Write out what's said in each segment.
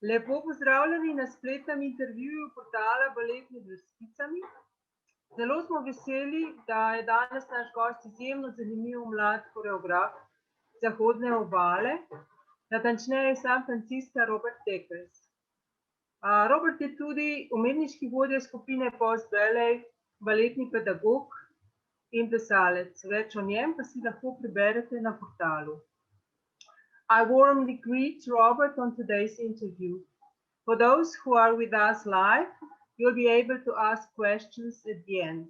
Lepo pozdravljeni na spletnem intervjuju portala Baletni z vrsticami. Zelo smo veseli, da je danes naš gost izjemno zanimiv mlad koreograf zahodne obale, natančneje San Francisca Robert Deckers. Robert je tudi umetniški vodja skupine Post Ballet, baletni pedagog in plesalec. Več o njem pa si lahko preberete na portalu. I warmly greet Robert on today's interview. For those who are with us live, you'll be able to ask questions at the end.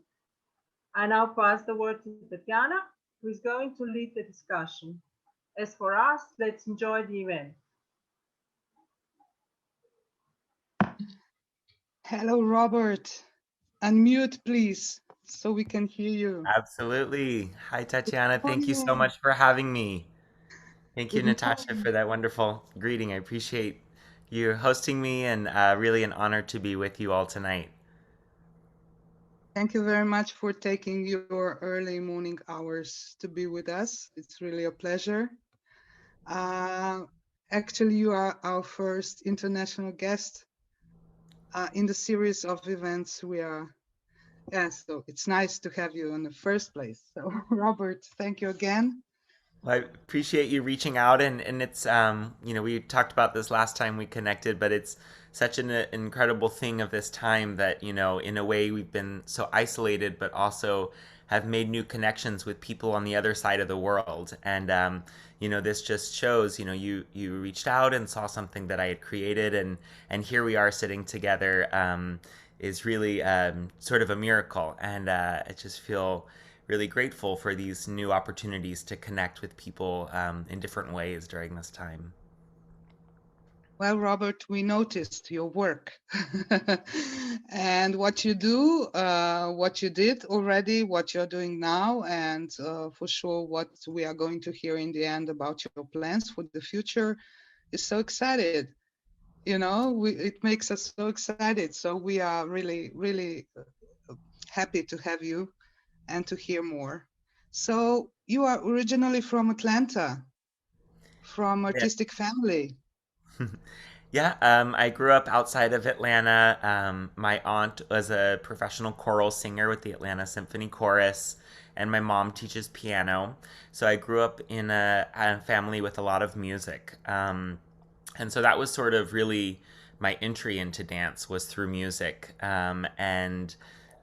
I now pass the word to Tatiana, who is going to lead the discussion. As for us, let's enjoy the event. Hello, Robert. Unmute, please, so we can hear you. Absolutely. Hi, Tatiana. Thank you so much for having me. Thank you, Natasha, for that wonderful greeting. I appreciate you hosting me, and really an honor to be with you all tonight. Thank you very much for taking your early morning hours to be with us. It's really a pleasure. Actually, you are our first international guest in the series of events we are. Yeah, so it's nice to have you in the first place. So, Robert, thank you again. Well, I appreciate you reaching out, and it's we talked about this last time we connected, but it's such an incredible thing of this time that in a way we've been so isolated, but also have made new connections with people on the other side of the world. And this just shows you reached out and saw something that I had created, and here we are sitting together is really sort of a miracle, and I just feel really grateful for these new opportunities to connect with people in different ways during this time. Well, Robert, we noticed your work and what you do, what you did already, what you're doing now, and for sure what we are going to hear in the end about your plans for the future is so excited. It makes us so excited. So we are really, really happy to have you and to hear more. So you are originally from Atlanta, from artistic family. Yeah, I grew up outside of Atlanta. My aunt was a professional choral singer with the Atlanta Symphony Chorus, and my mom teaches piano. So I grew up in a family with a lot of music. And so that was sort of really my entry into dance, was through music. And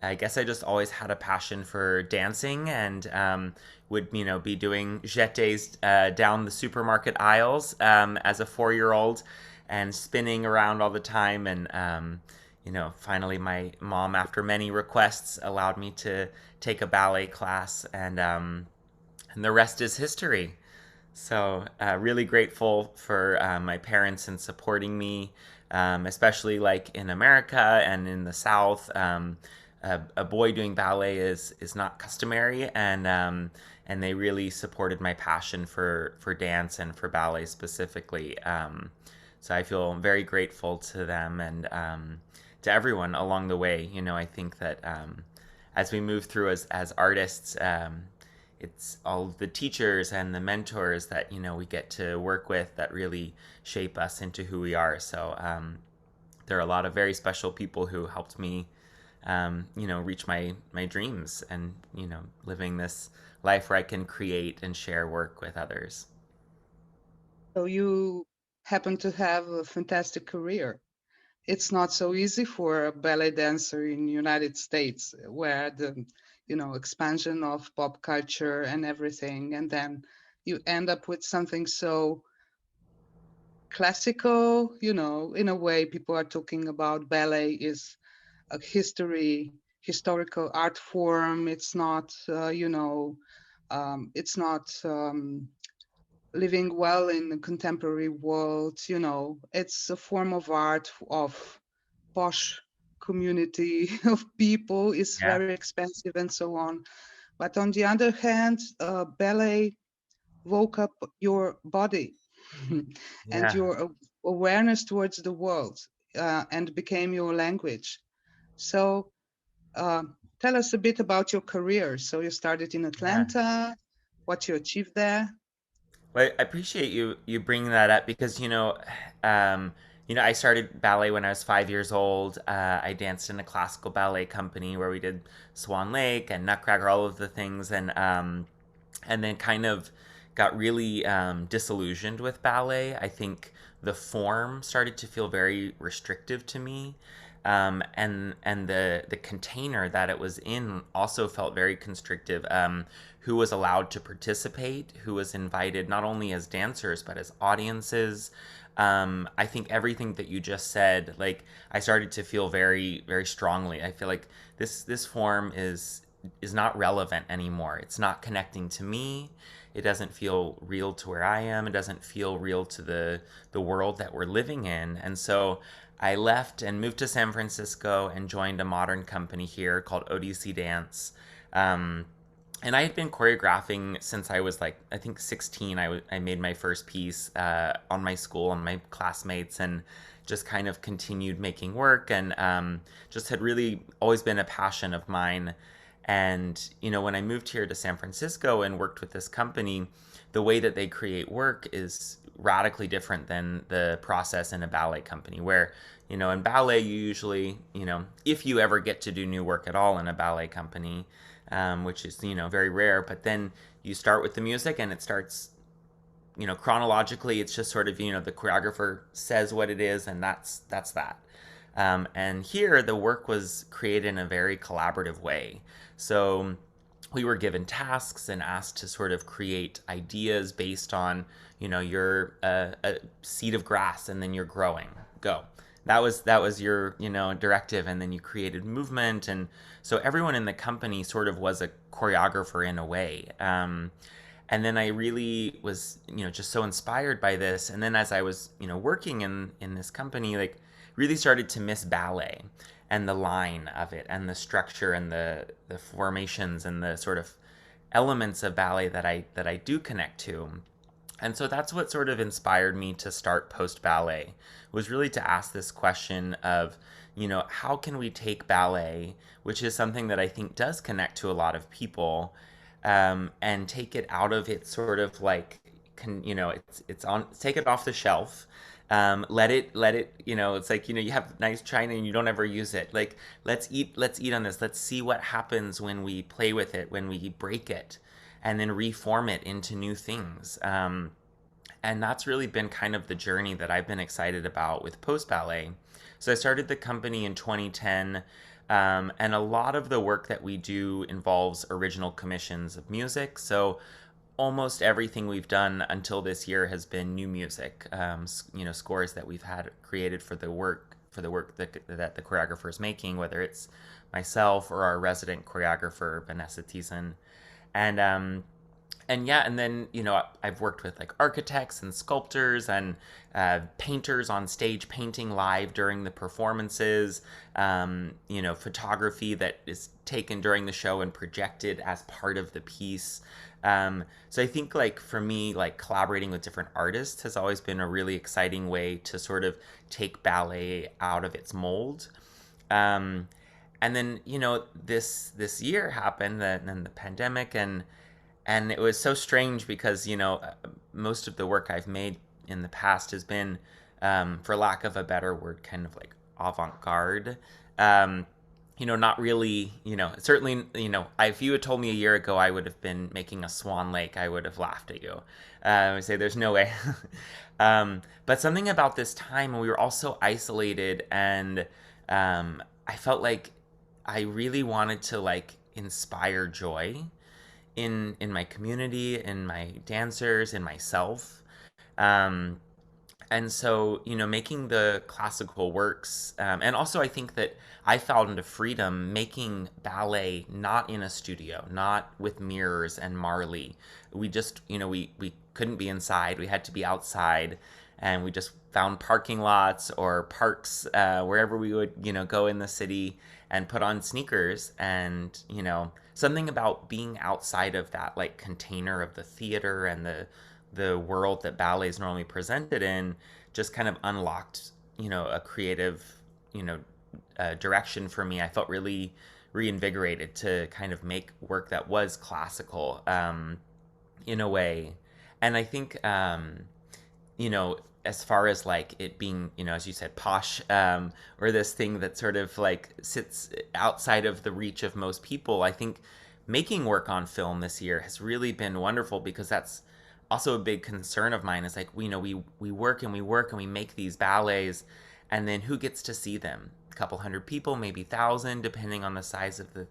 I guess I just always had a passion for dancing, and would be doing jetés down the supermarket aisles as a 4-year-old, and spinning around all the time. And finally my mom, after many requests, allowed me to take a ballet class, and the rest is history. So really grateful for my parents in supporting me, especially like in America and in the South. A boy doing ballet is not customary, and they really supported my passion for dance and for ballet specifically. So I feel very grateful to them, and to everyone along the way. I think that as we move through as artists, it's all the teachers and the mentors that we get to work with that really shape us into who we are. So there are a lot of very special people who helped me reach my dreams, and living this life where I can create and share work with others. So you happen to have a fantastic career. It's not so easy for a ballet dancer in the United States, where the expansion of pop culture and everything, and then you end up with something so classical. In a way, people are talking about ballet is a historical art form. It's not, it's not living well in the contemporary world. It's a form of art of posh community of people. It's very expensive and so on. But on the other hand, ballet woke up your body and your awareness towards the world, and became your language. So tell us a bit about your career. So you started in Atlanta, what you achieved there. Well, I appreciate you bringing that up, because I started ballet when I was 5 years old. I danced in a classical ballet company where we did Swan Lake and Nutcracker, all of the things, and then kind of got really disillusioned with ballet. I think the form started to feel very restrictive to me. And the container that it was in also felt very constrictive. Who was allowed to participate, who was invited not only as dancers but as audiences. I think everything that you just said, like I started to feel very, very strongly. I feel like this form is not relevant anymore. It's not connecting to me. It doesn't feel real to where I am. It doesn't feel real to the world that we're living in. And so I left and moved to San Francisco and joined a modern company here called ODC Dance. And I had been choreographing since I was like, I think 16. I made my first piece on my school, on my classmates, and just kind of continued making work, and just had really always been a passion of mine. And, when I moved here to San Francisco and worked with this company, the way that they create work is radically different than the process in a ballet company where, in ballet, you usually, if you ever get to do new work at all in a ballet company, which is, very rare, but then you start with the music and it starts, chronologically, it's just sort of, the choreographer says what it is and that's that. And here the work was created in a very collaborative way. So we were given tasks and asked to sort of create ideas based on, you're a seed of grass and then you're growing. Go. That was your, directive, and then you created movement. And so everyone in the company sort of was a choreographer in a way. And then I really was, just so inspired by this. And then as I was, working in this company, like really started to miss ballet and the line of it and the structure and the formations and the sort of elements of ballet that I do connect to. And so that's what sort of inspired me to start Post Ballet, was really to ask this question of, how can we take ballet, which is something that I think does connect to a lot of people, and take it out of its sort of like, take it off the shelf. Let it, it's like, you have nice china and you don't ever use it. Like, let's eat on this. Let's see what happens when we play with it, when we break it, and then reform it into new things. And that's really been kind of the journey that I've been excited about with Post Ballet. So I started the company in 2010, and a lot of the work that we do involves original commissions of music. So almost everything we've done until this year has been new music, scores that we've had created for the work that the choreographer is making, whether it's myself or our resident choreographer Vanessa Thiessen. And then, I've worked with like architects and sculptors and painters on stage painting live during the performances, photography that is taken during the show and projected as part of the piece. So I think like for me, like collaborating with different artists has always been a really exciting way to sort of take ballet out of its mold. And then, this year happened, and the pandemic, and it was so strange because, most of the work I've made in the past has been, for lack of a better word, kind of like avant-garde. Not really, certainly, if you had told me a year ago I would have been making a Swan Lake, I would have laughed at you. I would say there's no way. But something about this time, we were all so isolated, and I felt like I really wanted to like inspire joy in my community, in my dancers, in myself. And so, making the classical works, and also I think that I found a freedom making ballet not in a studio, not with mirrors and Marley. We just, we couldn't be inside. We had to be outside, and we just found parking lots or parks, wherever we would, go in the city and put on sneakers. And, something about being outside of that like container of the theater and the world that ballet is normally presented in just kind of unlocked, a creative, direction for me. I felt really reinvigorated to kind of make work that was classical, in a way. And I think, as far as like it being, as you said, posh, or this thing that sort of like sits outside of the reach of most people, I think making work on film this year has really been wonderful, because that's also a big concern of mine. Is like, we work and we work and we make these ballets, and then who gets to see them? A couple hundred people, maybe thousand, depending on the size of the,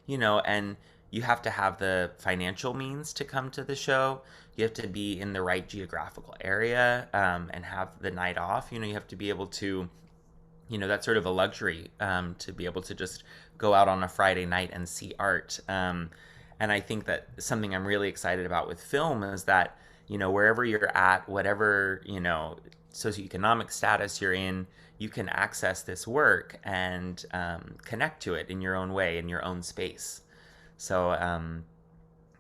and you have to have the financial means to come to the show. You have to be in the right geographical area, and have the night off. You have to be able to, that's sort of a luxury, to be able to just go out on a Friday night and see art. And I think that something I'm really excited about with film is that, wherever you're at, whatever, socioeconomic status you're in, you can access this work and connect to it in your own way, in your own space. So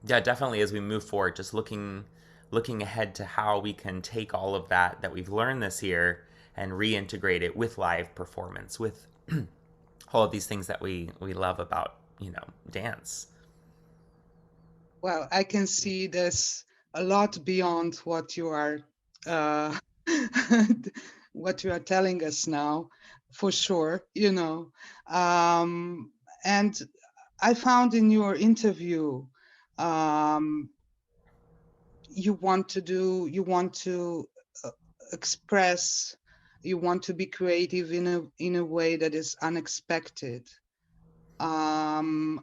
yeah, definitely as we move forward, just looking ahead to how we can take all of that we've learned this year and reintegrate it with live performance, with all of these things that we love about, dance. Well, I can see this a lot beyond what you are what you are telling us now, for sure, and I found in your interview, you want to express, you want to be creative in a way that is unexpected,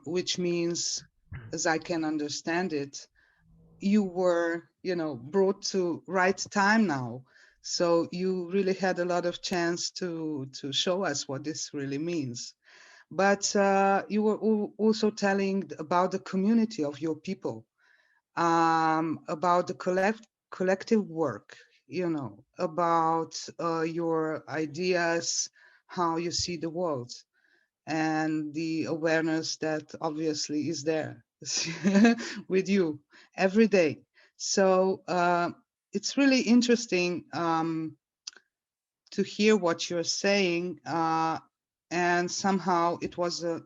which means, as I can understand it, you were, brought to right time now. So you really had a lot of chance to show us what this really means. But you were also telling about the community of your people, about the collective work, about your ideas, how you see the world, and the awareness that obviously is there with you every day. So it's really interesting to hear what you're saying, and somehow it was a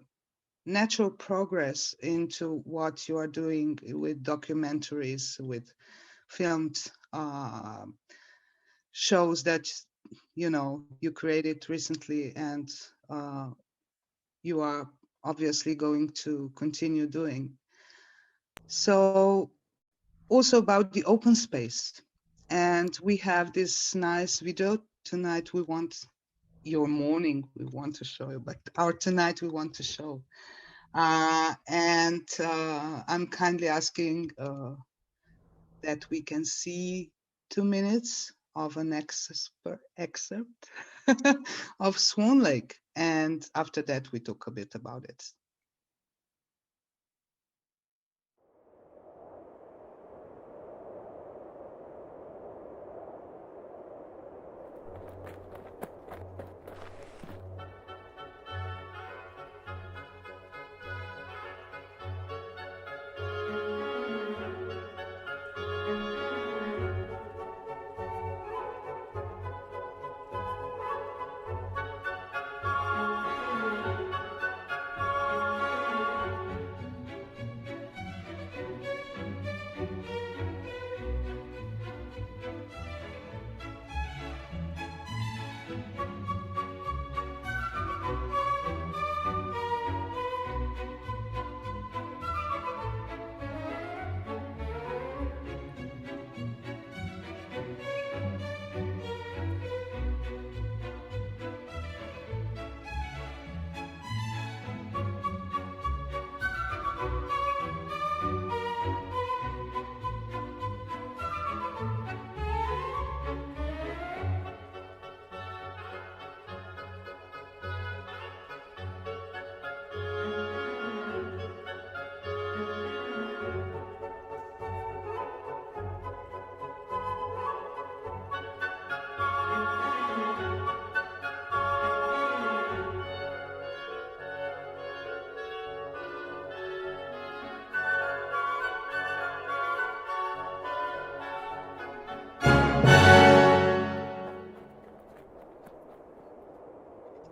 natural progress into what you are doing with documentaries, with filmed shows that you created recently, and you are obviously going to continue doing. So also about the open space, and we have this nice video tonight. We want your morning, we want to show you, but our tonight we want to show. And I'm kindly asking that we can see 2 minutes of an excerpt of Swan Lake. And after that, we talk a bit about it.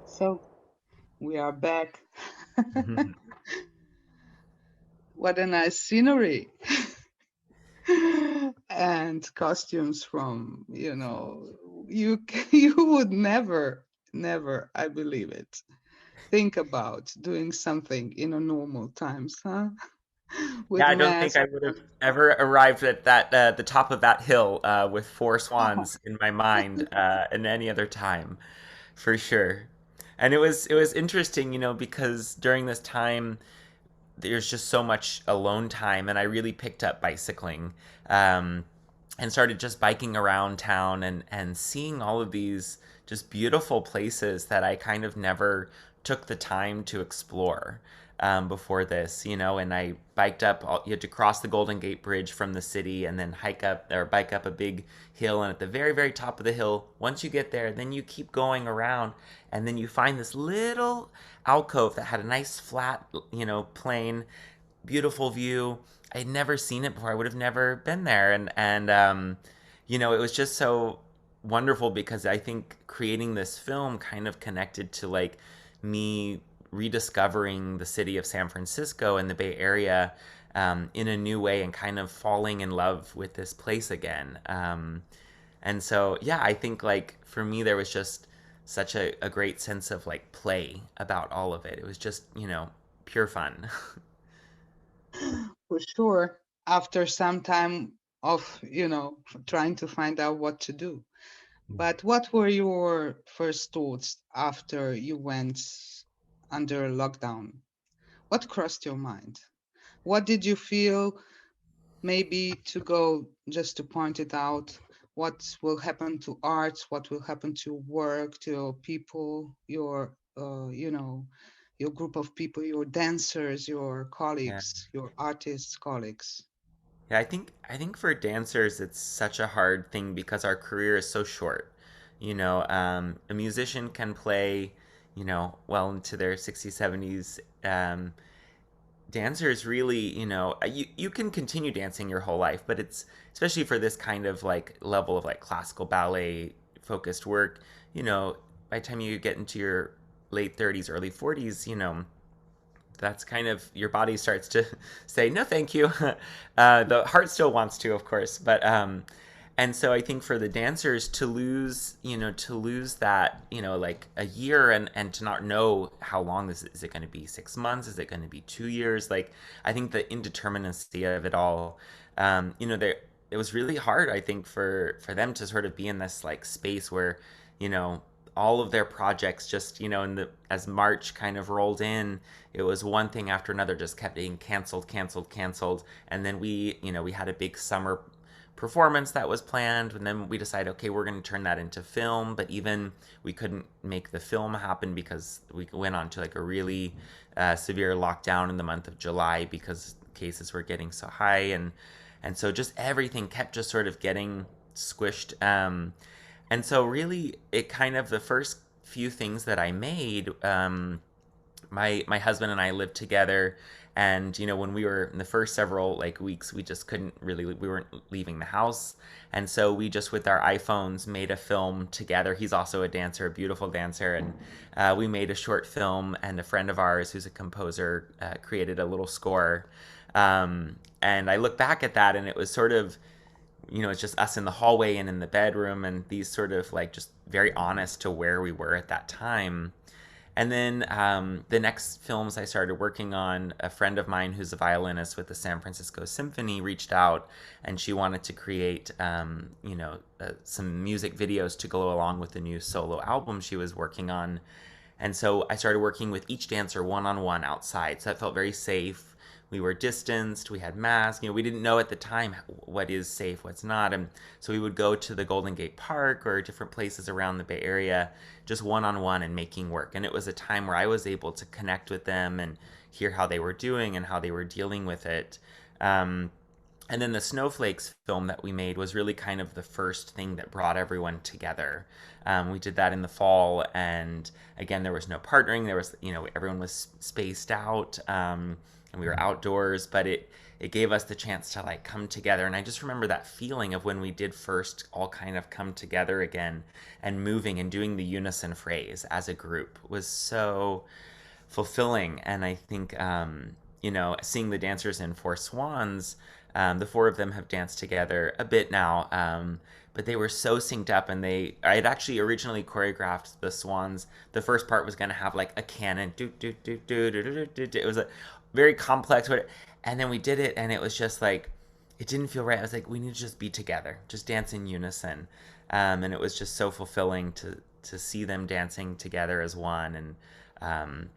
So we are back. What a nice scenery. And costumes from, you would never, I believe it, think about doing something in a normal times, huh? Yeah, With I don't think mask. I would have ever arrived at that the top of that hill with four swans in my mind in any other time, for sure. And it was interesting, because during this time there's just so much alone time, and I really picked up bicycling, um, and started just biking around town and seeing all of these just beautiful places that I kind of never took the time to explore before this, and I biked up. You had to cross the Golden Gate Bridge from the city and then hike up or bike up a big hill. And at the very, very top of the hill, once you get there, then you keep going around, and then you find this little alcove that had a nice flat, plain, beautiful view. I'd never seen it before. I would have never been there, and it was just so wonderful because I think creating this film kind of connected to like me rediscovering the city of San Francisco and the Bay Area in a new way and kind of falling in love with this place again. And so, yeah, I think like for me, there was just such a great sense of like play about all of it. It was just, pure fun. For sure. After some time of, trying to find out what to do. But what were your first thoughts after you went under lockdown? What crossed your mind? What did you feel? Maybe to go just to point it out, what will happen to arts? What will happen to work, to your people, your group of people, your dancers, your Yeah. colleagues, your artists, colleagues? Yeah, I think for dancers it's such a hard thing because our career is so short. A musician can play, well into their 60s, 70s. Dancers really, you can continue dancing your whole life, but it's especially for this kind of like level of like classical ballet focused work, by the time you get into your late 30s, early 40s, that's kind of your body starts to say no thank you. The heart still wants to, of course, but and so I think for the dancers to lose that, like a year, and to not know how long this is. It going to be 6 months, is it going to be 2 years? Like I think the indeterminacy of it all, there it was really hard, I think, for them to sort of be in this like space where, you know all of their projects just, as March kind of rolled in, it was one thing after another just kept being canceled. And then we had a big summer performance that was planned, and then we decided, okay, we're going to turn that into film. But even we couldn't make the film happen because we went on to like a really severe lockdown in the month of July because cases were getting so high, and so just everything kept just sort of getting squished. And so really, it kind of the first few things that I made, my husband and I lived together, and when we were in the first several like weeks, we just couldn't really, we weren't leaving the house, and so we just with our iPhones made a film together. He's also a dancer, a beautiful dancer, and we made a short film. And a friend of ours who's a composer created a little score, and I look back at that, and it was sort of, it's just us in the hallway and in the bedroom, and these sort of like just very honest to where we were at that time. And then the next films I started working on, a friend of mine who's a violinist with the San Francisco Symphony reached out, and she wanted to create, some music videos to go along with the new solo album she was working on. And so I started working with each dancer one on one outside. So that felt very safe. We were distanced, we had masks, we didn't know at the time what is safe, what's not. And so we would go to the Golden Gate Park or different places around the Bay Area, just one on one and making work. And it was a time where I was able to connect with them and hear how they were doing and how they were dealing with it. And then the Snowflakes film that we made was really kind of the first thing that brought everyone together. We did that in the fall, and again, there was no partnering. There was, everyone was spaced out, and we were outdoors, but it gave us the chance to like come together. And I just remember that feeling of when we did first all kind of come together again and moving and doing the unison phrase as a group was so fulfilling. And I think, seeing the dancers in Four Swans, The four of them have danced together a bit now, but they were so synced up, and I had actually originally choreographed the Swans. The first part was going to have like a canon, do do do do do do do do. It was a very complex, and then we did it, and it was just like it didn't feel right. I was like, we need to just be together, just dance in unison, and it was just so fulfilling to see them dancing together as one, and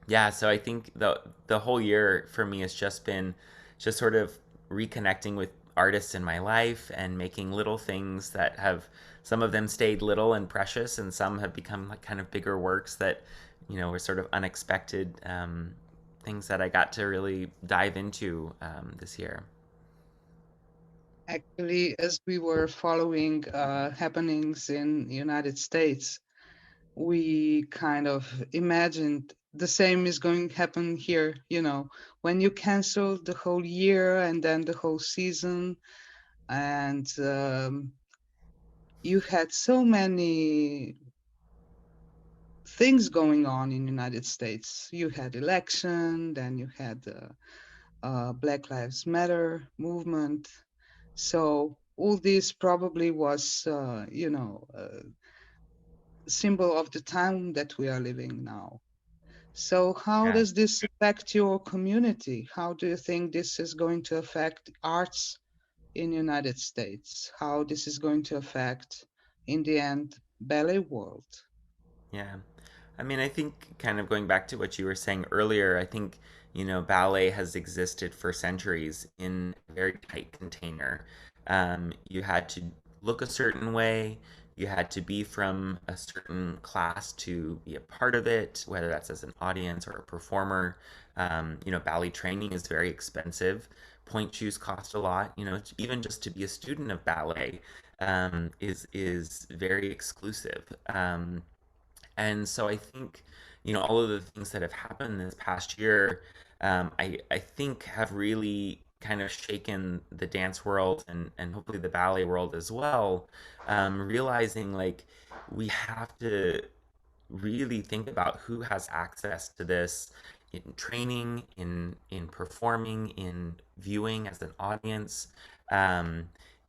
yeah. So I think the whole year for me has just been just sort of reconnecting with artists in my life and making little things that have, some of them stayed little and precious, and some have become like kind of bigger works that were sort of unexpected things that I got to really dive into this year. Actually, as we were following happenings in the United States, we kind of imagined the same is going to happen here. When you cancel the whole year and then the whole season, and you had so many things going on in the United States. You had election, then you had the Black Lives Matter movement. So all this probably was, a symbol of the time that we are living now. So how Yeah. does this affect your community? How do you think this is going to affect arts in the United States? How this is going to affect, in the end, ballet world? Yeah. I mean, I think kind of going back to what you were saying earlier, I think, ballet has existed for centuries in a very tight container. You had to look a certain way, you had to be from a certain class to be a part of it, whether that's as an audience or a performer. Ballet training is very expensive. Point shoes cost a lot. Even just to be a student of ballet is very exclusive. And so I think, all of the things that have happened this past year, I think have really kind of shaken the dance world and hopefully the ballet world as well, realizing like we have to really think about who has access to this in training, in performing, in viewing as an audience,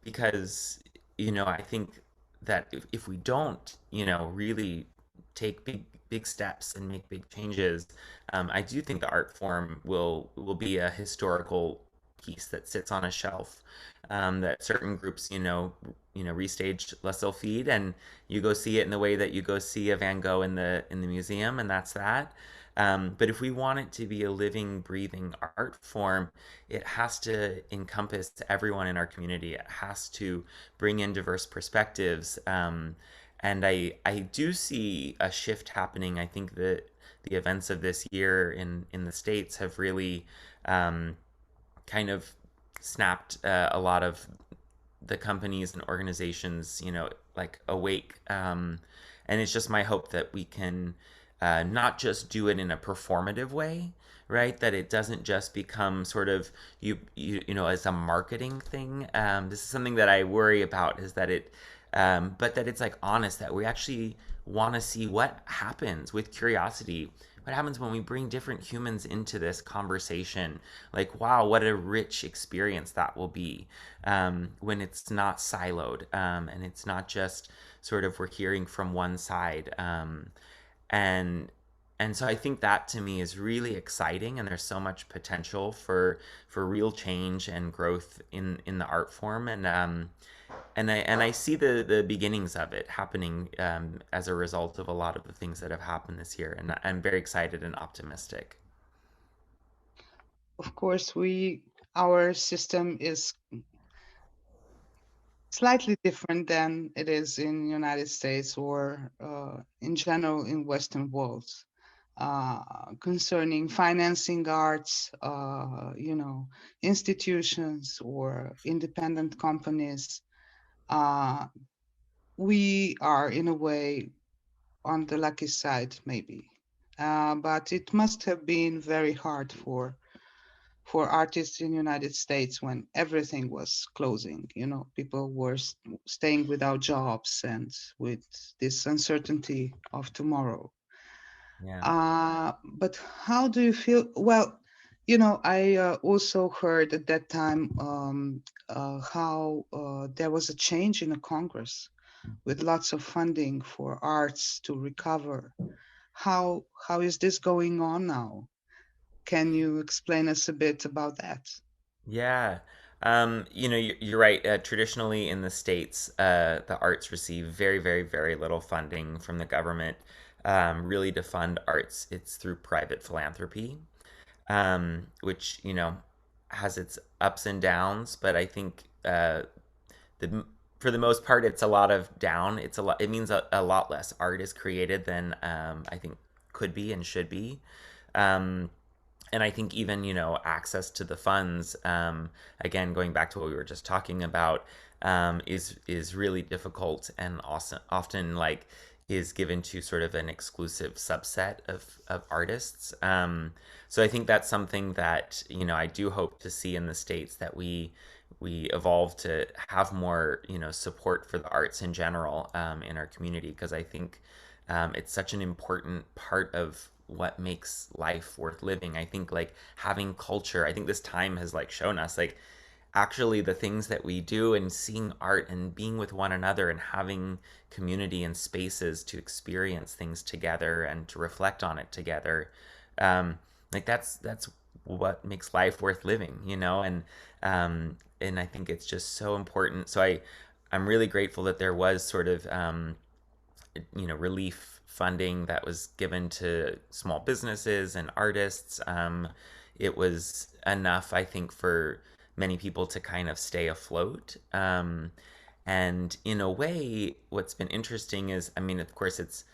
because I think that if we don't really take big steps and make big changes, I do think the art form will be a historical piece that sits on a shelf, that certain groups restaged La Sylphide, and you go see it in the way that you go see a Van Gogh in the museum, and that's that. But if we want it to be a living, breathing art form, it has to encompass everyone in our community. It has to bring in diverse perspectives. And I do see a shift happening. I think that the events of this year in the States have really kind of snapped a lot of the companies and organizations, like awake. And it's just my hope that we can not just do it in a performative way, right? That it doesn't just become sort of as a marketing thing. This is something that I worry about, is that but that it's like honest, that we actually want to see what happens with curiosity. What happens when we bring different humans into this conversation? Like, wow, what a rich experience that will be, when it's not siloed, and it's not just sort of we're hearing from one side. And so I think that to me is really exciting, and there's so much potential for real change and growth in the art form, and I see the beginnings of it happening, as a result of a lot of the things that have happened this year, and I'm very excited and optimistic. Of course, our system is slightly different than it is in United States or in general in Western worlds, concerning financing arts, institutions or independent companies. We are in a way on the lucky side, maybe, but it must have been very hard for artists in the United States when everything was closing. People were staying without jobs and with this uncertainty of tomorrow. Yeah. But how do you feel? Well, You know, I also heard at that time how there was a change in the Congress with lots of funding for arts to recover. How is this going on now? Can you explain us a bit about that? Yeah. You're right. Traditionally in the States, the arts receive very, very, very little funding from the government. Really, to fund arts, it's through private philanthropy, which, has its ups and downs. But I think the for the most part, it's a lot of down. It's a lot. It means a lot less art is created than I think could be and should be. Um, and I think even access to the funds, again going back to what we were just talking about, is really difficult and also often like is given to sort of an exclusive subset of artists. So I think that's something that I do hope to see in the States, that we evolve to have more support for the arts in general in our community, because I think it's such an important part of what makes life worth living. I think like having culture, I think this time has like shown us like actually the things that we do, and seeing art and being with one another and having community and spaces to experience things together and to reflect on it together, like that's what makes life worth living, and I think it's just so important. So I'm really grateful that there was sort of relief funding that was given to small businesses and artists. It was enough, I think, for many people to kind of stay afloat. And in a way, what's been interesting is, I mean, of course, it's,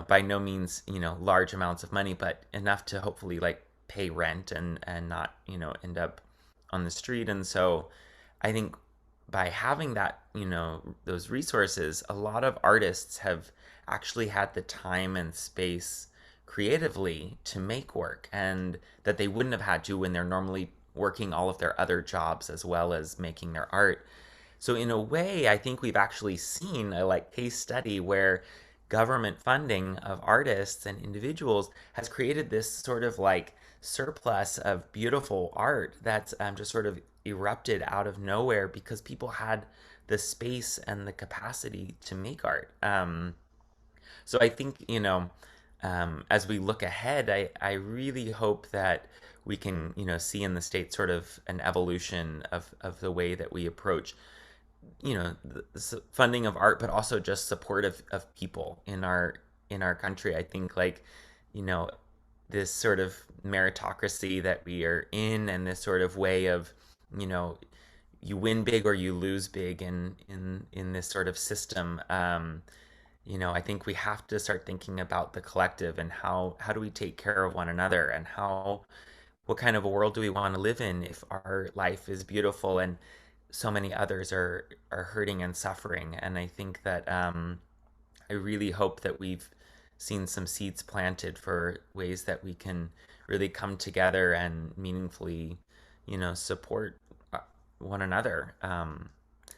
by no means, large amounts of money, but enough to hopefully like pay rent and not, end up on the street. And so I think by having that, those resources, a lot of artists have actually had the time and space creatively to make work, and that they wouldn't have had to when they're normally working all of their other jobs as well as making their art. So in a way, I think we've actually seen a like case study where government funding of artists and individuals has created this sort of like surplus of beautiful art that's just sort of erupted out of nowhere because people had the space and the capacity to make art. So I think, as we look ahead, I really hope that we can, see in the state sort of an evolution of the way that we approach, the funding of art, but also just support of people in our country. I think like, you know, this sort of meritocracy that we are in, and this sort of way of, you know, you win big or you lose big in this sort of system. I think we have to start thinking about the collective, and how do we take care of one another, and what kind of a world do we want to live in if our life is beautiful and so many others are hurting and suffering. And I think that I really hope that we've seen some seeds planted for ways that we can really come together and meaningfully, support one another.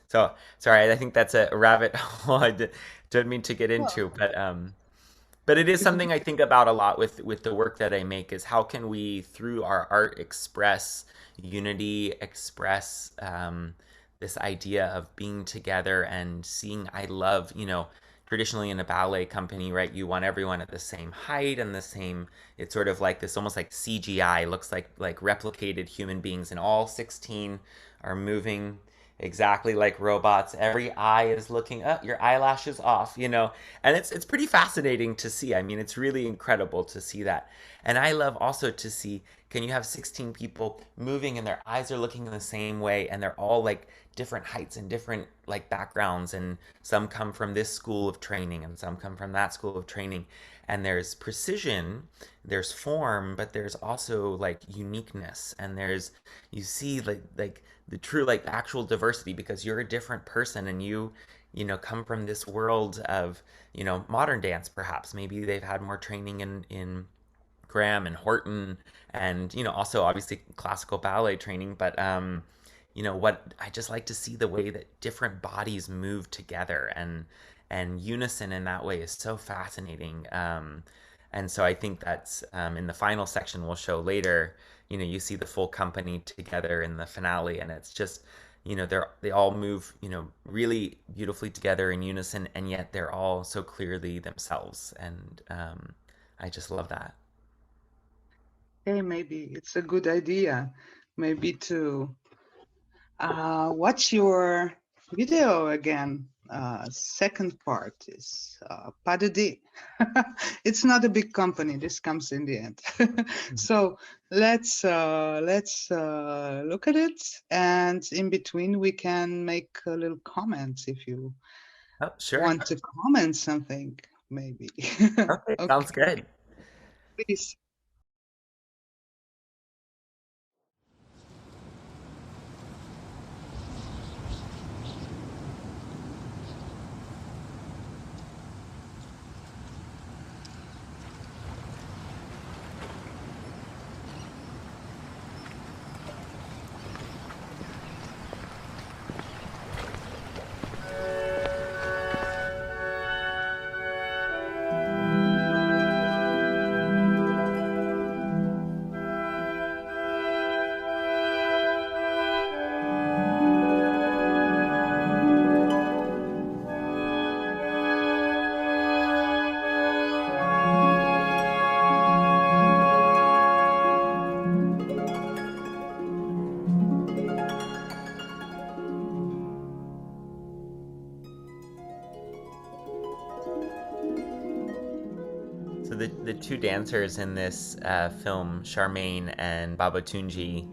So sorry, I think that's a rabbit hole didn't mean to get Well, into, but it is something I think about a lot with the work that I make, is how can we through our art express unity, express this idea of being together and seeing. I love, traditionally in a ballet company, right, you want everyone at the same height and the same. It's sort of like this, almost like CGI, looks like replicated human beings, and all 16 are moving exactly like robots. Every eye is looking up, your eyelashes off, and it's pretty fascinating to see. I mean, it's really incredible to see that. And I love also to see, can you have 16 people moving and their eyes are looking in the same way, and they're all like different heights and different like backgrounds, and some come from this school of training and some come from that school of training, and there's precision, there's form, but there's also like uniqueness, and there's, you see like the true like actual diversity, because you're a different person, and come from this world of modern dance. Perhaps maybe they've had more training in Graham and Horton, and also obviously classical ballet training. But what I just like to see, the way that different bodies move together, and unison in that way is so fascinating. And so I think that's in the final section we'll show later. You see the full company together in the finale, and it's just, they all move, really beautifully together in unison, and yet they're all so clearly themselves. And I just love that. Hey, maybe it's a good idea, maybe to watch your video again. Second part is Pas de Dé. It's not a big company. This comes in the end. So let's look at it, and in between we can make a little comments if you Sure. want to comment something, maybe. Okay, sounds good. Please. So the two dancers in this film, Charmaine and Babatunji,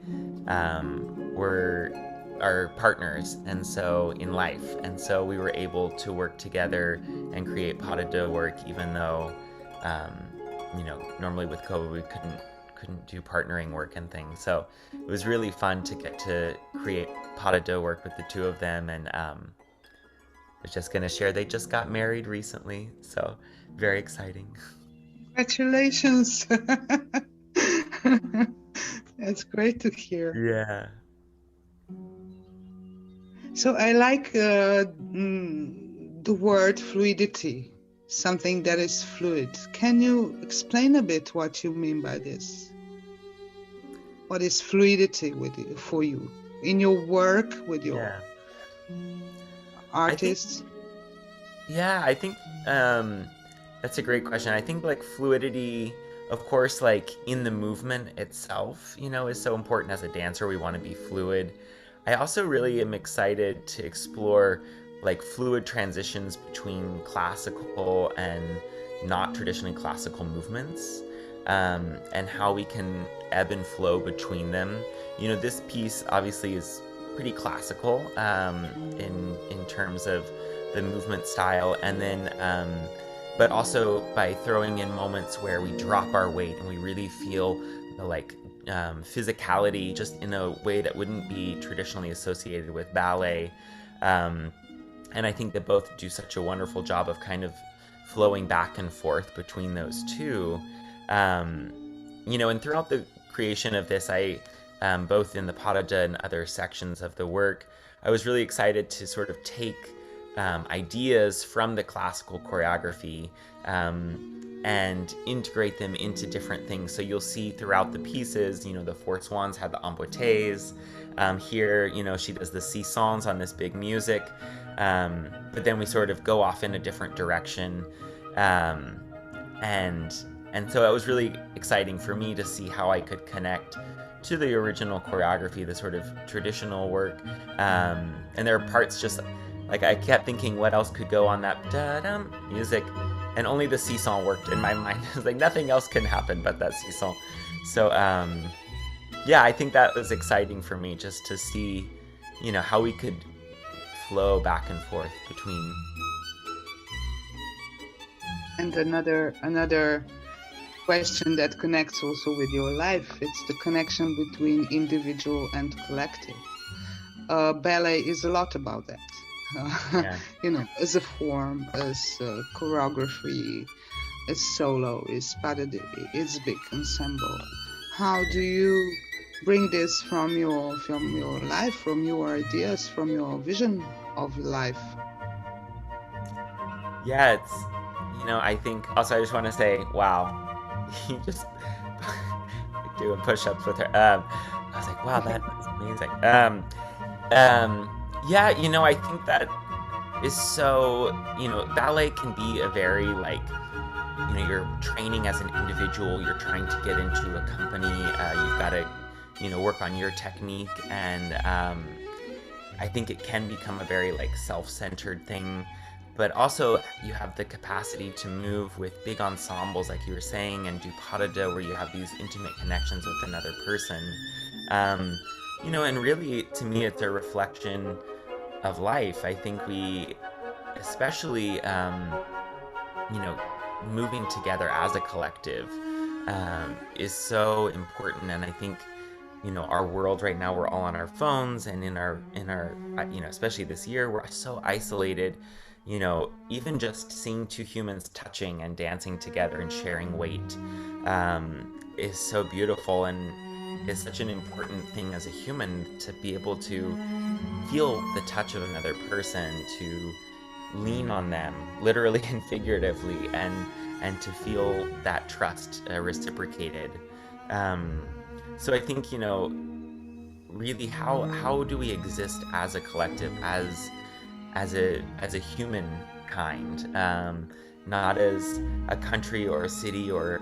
were our partners, and so in life, and so we were able to work together and create Pas de Deux work, even though, normally with COVID we couldn't do partnering work and things. So it was really fun to get to create Pas de Deux work with the two of them, and I was just gonna share they just got married recently, so very exciting. Congratulations. That's great to hear. Yeah. So I like the word fluidity, something that is fluid. Can you explain a bit what you mean by this? What is fluidity for you in your work with your artists? I think that's a great question. I think like fluidity, of course, like in the movement itself, is so important. As a dancer, we want to be fluid. I also really am excited to explore like fluid transitions between classical and not traditionally classical movements, and how we can ebb and flow between them. This piece obviously is pretty classical in terms of the movement style, and then but also by throwing in moments where we drop our weight and we really feel the physicality just in a way that wouldn't be traditionally associated with ballet. And I think that both do such a wonderful job of kind of flowing back and forth between those two. And throughout the creation of this, I both in the Pas de Deux and other sections of the work, I was really excited to sort of take ideas from the classical choreography and integrate them into different things. So you'll see throughout the pieces, the Four Swans had the emboîtés. Here, she does the sissons on this big music. But then we sort of go off in a different direction. And so it was really exciting for me to see how I could connect to the original choreography, the sort of traditional work. And there are parts just like I kept thinking what else could go on that da-dum music, and only the sisson worked in my mind. It was like nothing else can happen but that sisson. So I think that was exciting for me just to see, how we could flow back and forth between. And another question that connects also with your life, it's the connection between individual and collective. Ballet is a lot about that. As a form, as choreography, as solo, as Pas de Deux, it's big ensemble. How do you bring this from your life, from your ideas, from your vision of life? Yeah, it's, I think also I just want to say, wow, he just doing push-ups with her. I was like, wow, that is amazing. Yeah, I think that is so, ballet can be a very like, you're training as an individual, you're trying to get into a company, you've got to, work on your technique, and I think it can become a very like self-centered thing, but also you have the capacity to move with big ensembles, like you were saying, and do pas de deux, where you have these intimate connections with another person. Um, and really, to me, it's a reflection of life. I think we, especially, you know, moving together as a collective, is so important. And I think, our world right now, we're all on our phones, and in our especially this year, we're so isolated. Even just seeing two humans touching and dancing together and sharing weight, is so beautiful, and is such an important thing as a human, to be able to feel the touch of another person, to lean on them literally and figuratively, and to feel that trust reciprocated. So I think, really, how do we exist as a collective, as a humankind, not as a country or a city, or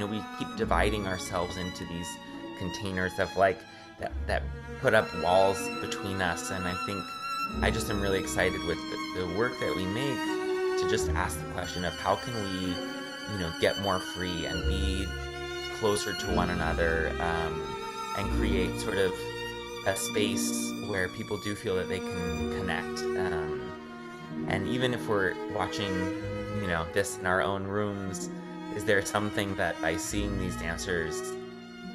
we keep dividing ourselves into these containers of like that put up walls between us. And I think I just am really excited with the work that we make, to just ask the question of how can we, get more free and be closer to one another, and create sort of a space where people do feel that they can connect. And even if we're watching, this in our own rooms, is there something that by seeing these dancers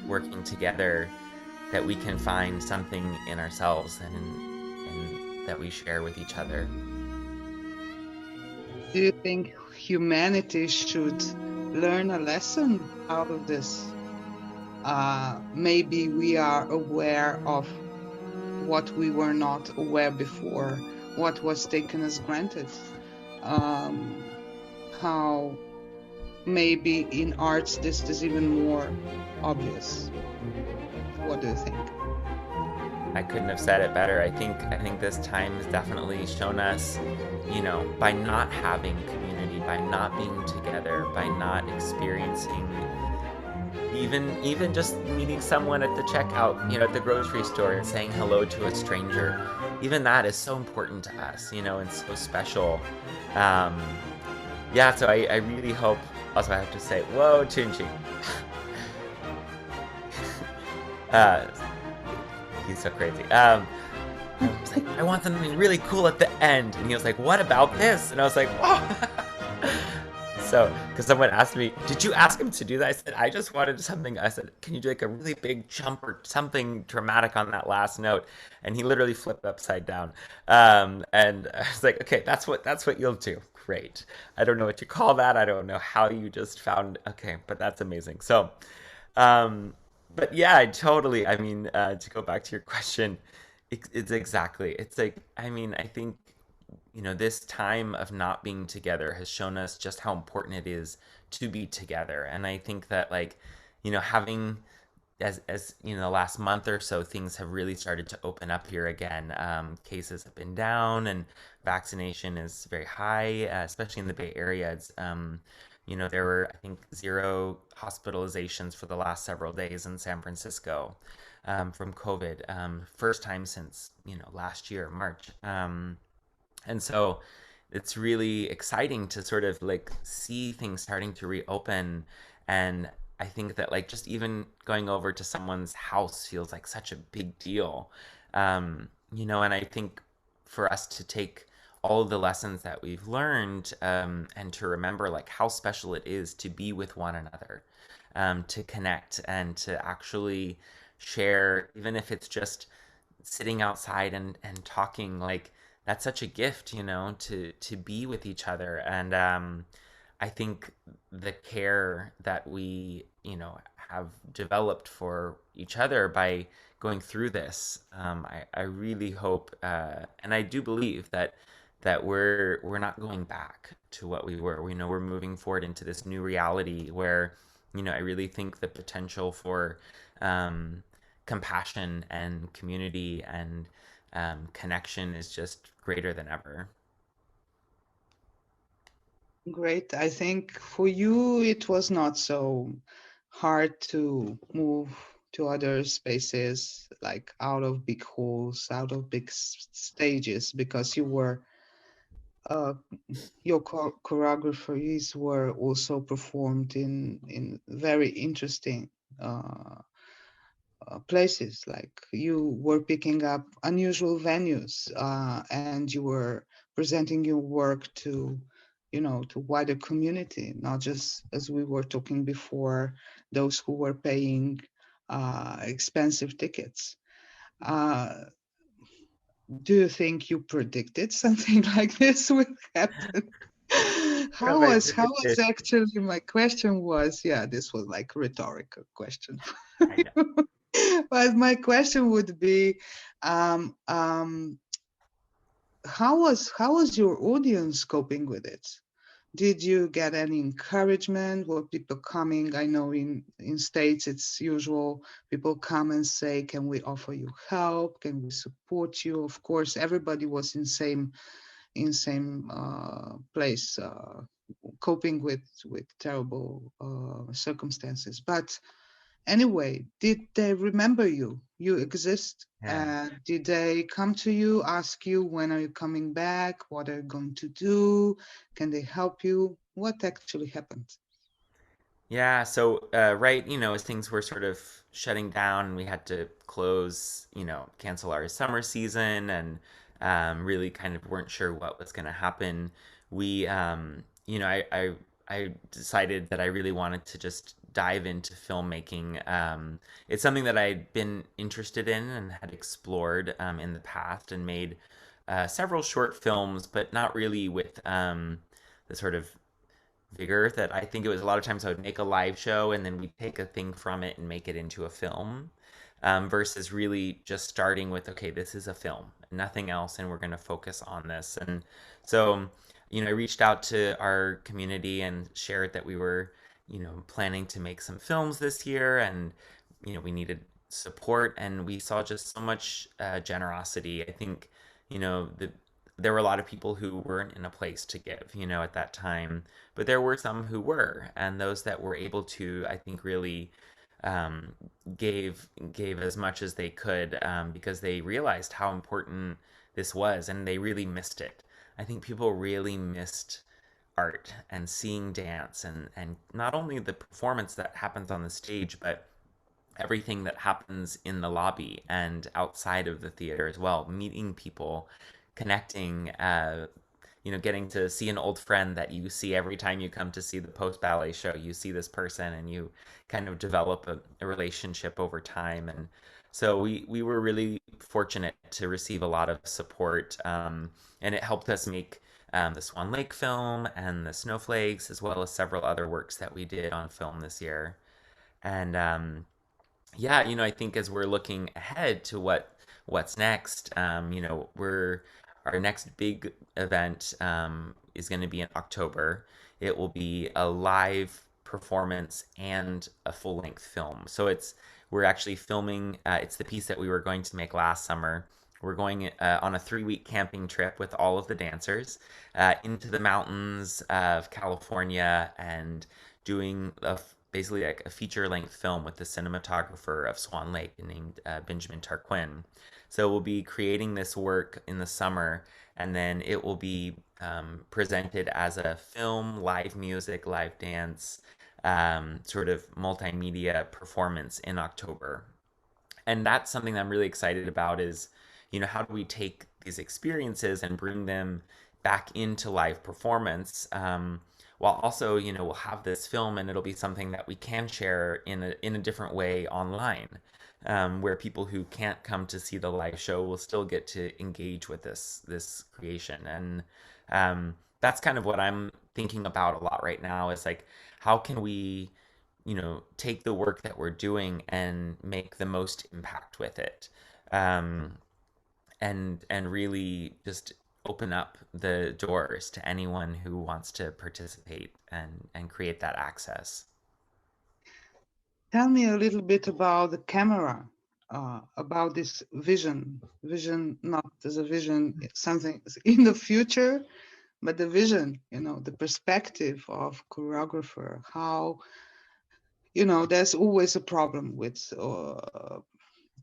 working together, that we can find something in ourselves, and that we share with each other? Do you think humanity should learn a lesson out of this? Maybe we are aware of what we were not aware before, what was taken as granted. How maybe in arts this is even more obvious. What do you think? I couldn't have said it better. I think this time has definitely shown us, by not having community, by not being together, by not experiencing, even just meeting someone at the checkout, at the grocery store, and saying hello to a stranger, even that is so important to us, and so special. Yeah, so I really hope. Also, I have to say, whoa, Tunchi. He's so crazy. I was like, I want something really cool at the end, and he was like, what about this? And I was like, whoa. So, because someone asked me, did you ask him to do that? I said, I just wanted something. I said, can you do like a really big jump or something dramatic on that last note? And he literally flipped upside down. And I was like, okay, that's what you'll do. Great. I don't know what you call that. I don't know how you just found. Okay, but that's amazing. So, but yeah, I mean, to go back to your question, it's exactly. It's like, I mean, I think, this time of not being together has shown us just how important it is to be together. And I think that, like, having, as the last month or so, things have really started to open up here again. Cases have been down, and vaccination is very high, especially in the Bay Area. There were, I think, 0 hospitalizations for the last several days in San Francisco, from COVID, first time since, last year, March. And so it's really exciting to sort of like see things starting to reopen. And I think that, like, just even going over to someone's house feels like such a big deal. And I think for us to take all of the lessons that we've learned, and to remember like how special it is to be with one another, to connect and to actually share, even if it's just sitting outside and talking, like, that's such a gift, to be with each other. And I think the care that we, have developed for each other by going through this, I really hope, and I do believe that that we're not going back to what we were. We know we're moving forward into this new reality where, I really think the potential for um, compassion and community and connection is just greater than ever. Great. I think for you, it was not so hard to move to other spaces, like out of big halls, out of big stages, because you were, your choreographies were also performed in very interesting uh, places. Like you were picking up unusual venues, and you were presenting your work to, to wider community, not just, as we were talking before, those who were paying expensive tickets. Uh, do you think you predicted something like this would happen? Have I How was predicted? actually, my question was, yeah, this was like a rhetorical question. I know. But my question would be, um, how was your audience coping with it? Did you get any encouragement? Were people coming? I know in States it's usual, people come and say, can we offer you help? Can we support you? Of course, everybody was in same place, coping with terrible circumstances. But anyway, did they remember you? You exist? Yeah. Did they come to you, ask you, when are you coming back? What are you going to do? Can they help you? What actually happened? Yeah, so right, as things were sort of shutting down and we had to close, cancel our summer season and really kind of weren't sure what was going to happen, we, I decided that I really wanted to just dive into filmmaking. It's something that I'd been interested in and had explored in the past and made several short films, but not really with the sort of vigor that I think it was a lot of times I would make a live show and then we'd take a thing from it and make it into a film, versus really just starting with, okay, this is a film, nothing else, and we're going to focus on this. And so, I reached out to our community and shared that we were, planning to make some films this year and, we needed support, and we saw just so much generosity. I think, there were a lot of people who weren't in a place to give, at that time, but there were some who were, and those that were able to, I think, really um, gave as much as they could, because they realized how important this was, and they really missed it. I think people really missed art and seeing dance, and not only the performance that happens on the stage, but everything that happens in the lobby and outside of the theater as well, meeting people, connecting, getting to see an old friend that you see every time you come to see the post ballet show. You see this person and you kind of develop a relationship over time. And so we were really fortunate to receive a lot of support, and it helped us make the Swan Lake film and the Snowflakes, as well as several other works that we did on film this year. And yeah, I think as we're looking ahead to what's next, we're our next big event is going to be in October. It will be a live performance and a full length film. So we're actually filming. It's the piece that we were going to make last summer. We're going on a 3-week camping trip with all of the dancers into the mountains of California and doing basically like a feature length film with the cinematographer of Swan Lake named Benjamin Tarquin. So we'll be creating this work in the summer, and then it will be presented as a film, live music, live dance, sort of multimedia performance in October. And that's something that I'm really excited about is, how do we take these experiences and bring them back into live performance, while also, we'll have this film and it'll be something that we can share in a different way online, where people who can't come to see the live show will still get to engage with this creation. And that's kind of what I'm thinking about a lot right now is like, how can we, take the work that we're doing and make the most impact with it, um, and really just open up the doors to anyone who wants to participate and create that access. Tell me a little bit about the camera, about this vision, not as a vision, something in the future, but the vision, the perspective of choreographer, how, there's always a problem with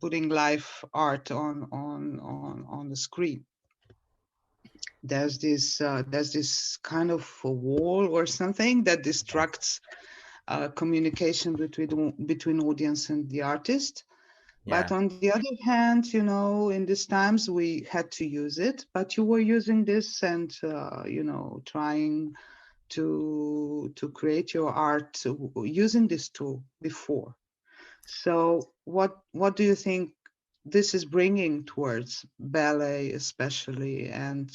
putting live art on the screen. There's this kind of a wall or something that distracts communication between audience and the artist. Yeah. But on the other hand, in these times we had to use it, but you were using this and, trying to create your art using this tool before. So what do you think this is bringing towards ballet especially? And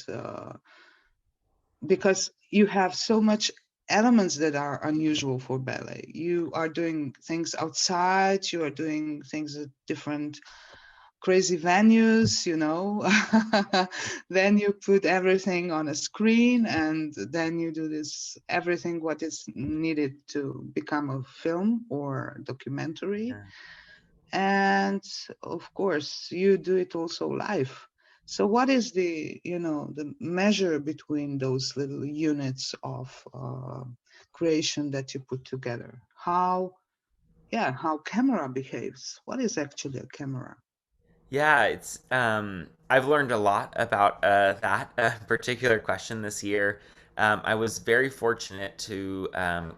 because you have so much elements that are unusual for ballet. You are doing things outside, you are doing things at different crazy venues, then you put everything on a screen and then you do this, everything what is needed to become a film or documentary. Yeah. And of course you do it also live. So what is the measure between those little units of creation that you put together? How camera behaves? What is actually a camera? Yeah, it's I've learned a lot about that particular question this year. I was very fortunate to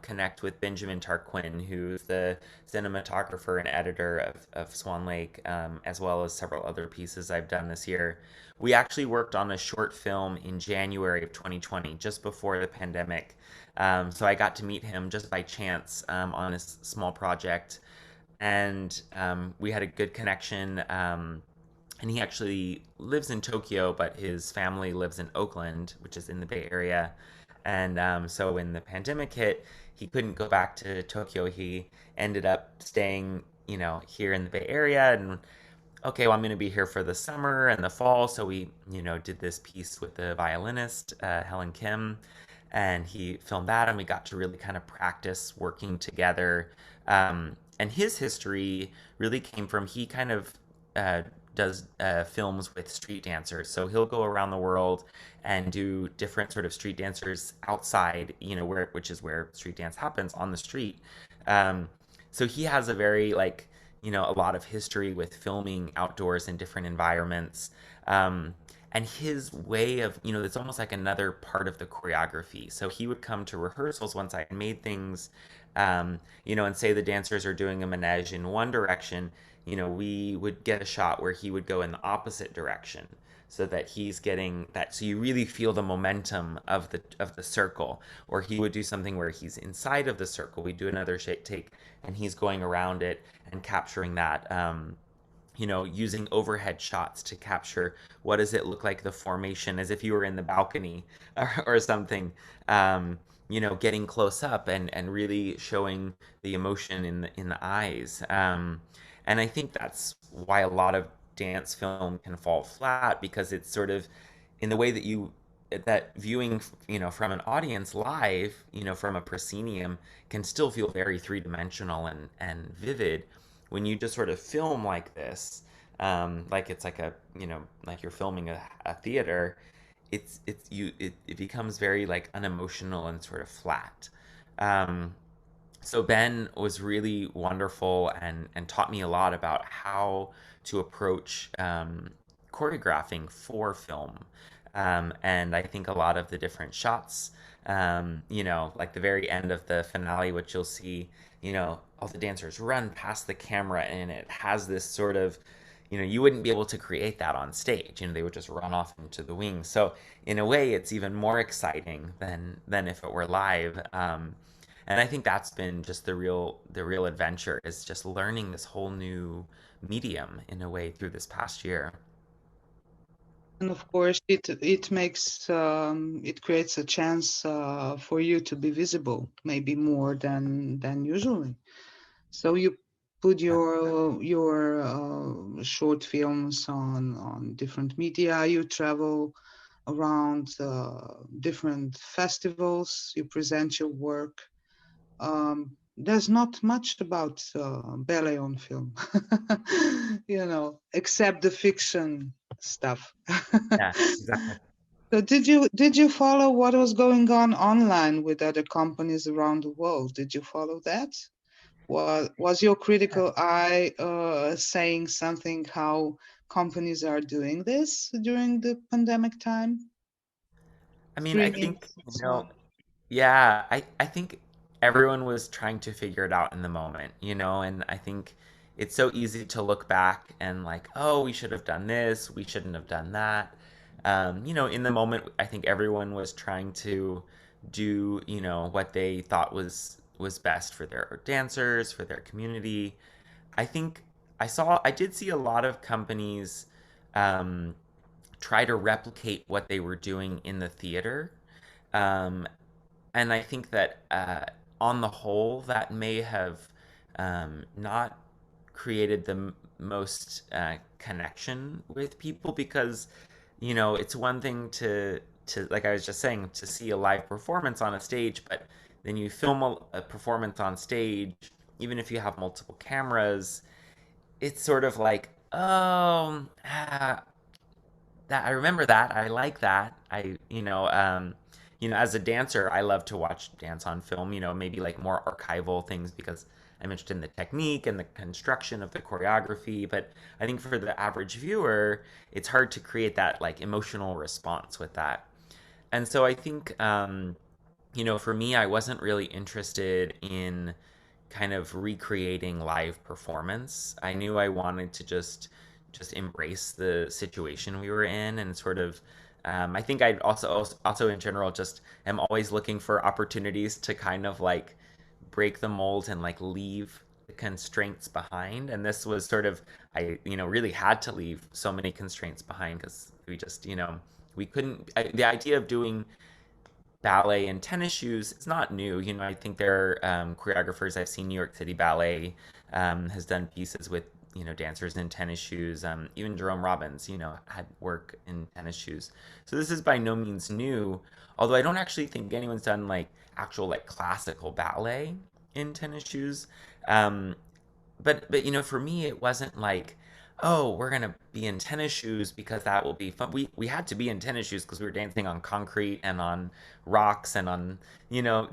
connect with Benjamin Tarquin, who's the cinematographer and editor of Swan Lake, as well as several other pieces I've done this year. We actually worked on a short film in January of 2020, just before the pandemic. So I got to meet him just by chance on a small project, and we had a good connection. And he actually lives in Tokyo, but his family lives in Oakland, which is in the Bay Area. And so when the pandemic hit, he couldn't go back to Tokyo. He ended up staying, here in the Bay Area. And okay, well, I'm going to be here for the summer and the fall. So we, did this piece with the violinist, Helen Kim, and he filmed that. And we got to really kind of practice working together. And his history really came from, he kind of does films with street dancers. So he'll go around the world and do different sort of street dancers outside, which is where street dance happens, on the street. So he has a very a lot of history with filming outdoors in different environments. And his way of, it's almost like another part of the choreography. So he would come to rehearsals once I made things, and say the dancers are doing a manège in one direction, we would get a shot where he would go in the opposite direction so that he's getting that. So you really feel the momentum of the circle. Or he would do something where he's inside of the circle. We do another take and he's going around it and capturing that. Using overhead shots to capture what does it look like, the formation, as if you were in the balcony or something. Getting close up and really showing the emotion in the eyes. And I think that's why a lot of dance film can fall flat, because it's sort of in the way that viewing, from an audience live, from a proscenium, can still feel very three-dimensional and vivid. When you just sort of film like this, like it's like like you're filming a theater, it becomes very unemotional and sort of flat. So Ben was really wonderful and taught me a lot about how to approach choreographing for film. And I think a lot of the different shots, like the very end of the finale, which you'll see, all the dancers run past the camera, and it has this sort of, you wouldn't be able to create that on stage. They would just run off into the wings. So in a way, it's even more exciting than if it were live. And I think that's been just the real adventure, is just learning this whole new medium in a way through this past year. And of course, it makes it creates a chance for you to be visible, maybe more than usually. So you put your short films on different media. You travel around different festivals. You present your work. There's not much about ballet on film, except the fiction stuff. Yeah, exactly. So did you follow what was going on online with other companies around the world? Did you follow that? Was your Yeah. critical eye saying something how companies are doing this during the pandemic time, I mean, I streaming think, and so on? yeah, I think everyone was trying to figure it out in the moment, and I think it's so easy to look back and like, oh, we should have done this, we shouldn't have done that. In the moment, I think everyone was trying to do, what they thought was best for their dancers, for their community. I think I did see a lot of companies um, try to replicate what they were doing in the theater. Um, and I think that on the whole, that may have not created the most connection with people because, it's one thing to like I was just saying, to see a live performance on a stage, but then you film a performance on stage, even if you have multiple cameras, it's sort of like, oh, that I remember that. I like that. As a dancer, I love to watch dance on film, maybe like more archival things because I'm interested in the technique and the construction of the choreography. But I think for the average viewer, it's hard to create that like emotional response with that. And so I think, for me, I wasn't really interested in kind of recreating live performance. I knew I wanted to just embrace the situation we were in and sort of I think I'd also in general just am always looking for opportunities to kind of like break the mold and like leave the constraints behind. And this was sort of I really had to leave so many constraints behind because we just we couldn't the idea of doing ballet in tennis shoes, it's not new. I think there are choreographers. I've seen New York City Ballet has done pieces with, dancers in tennis shoes. Even Jerome Robbins, had work in tennis shoes. So this is by no means new, although I don't actually think anyone's done like actual like classical ballet in tennis shoes. Um, but for me it wasn't like, oh, we're gonna be in tennis shoes because that will be fun. We had to be in tennis shoes because we were dancing on concrete and on rocks and on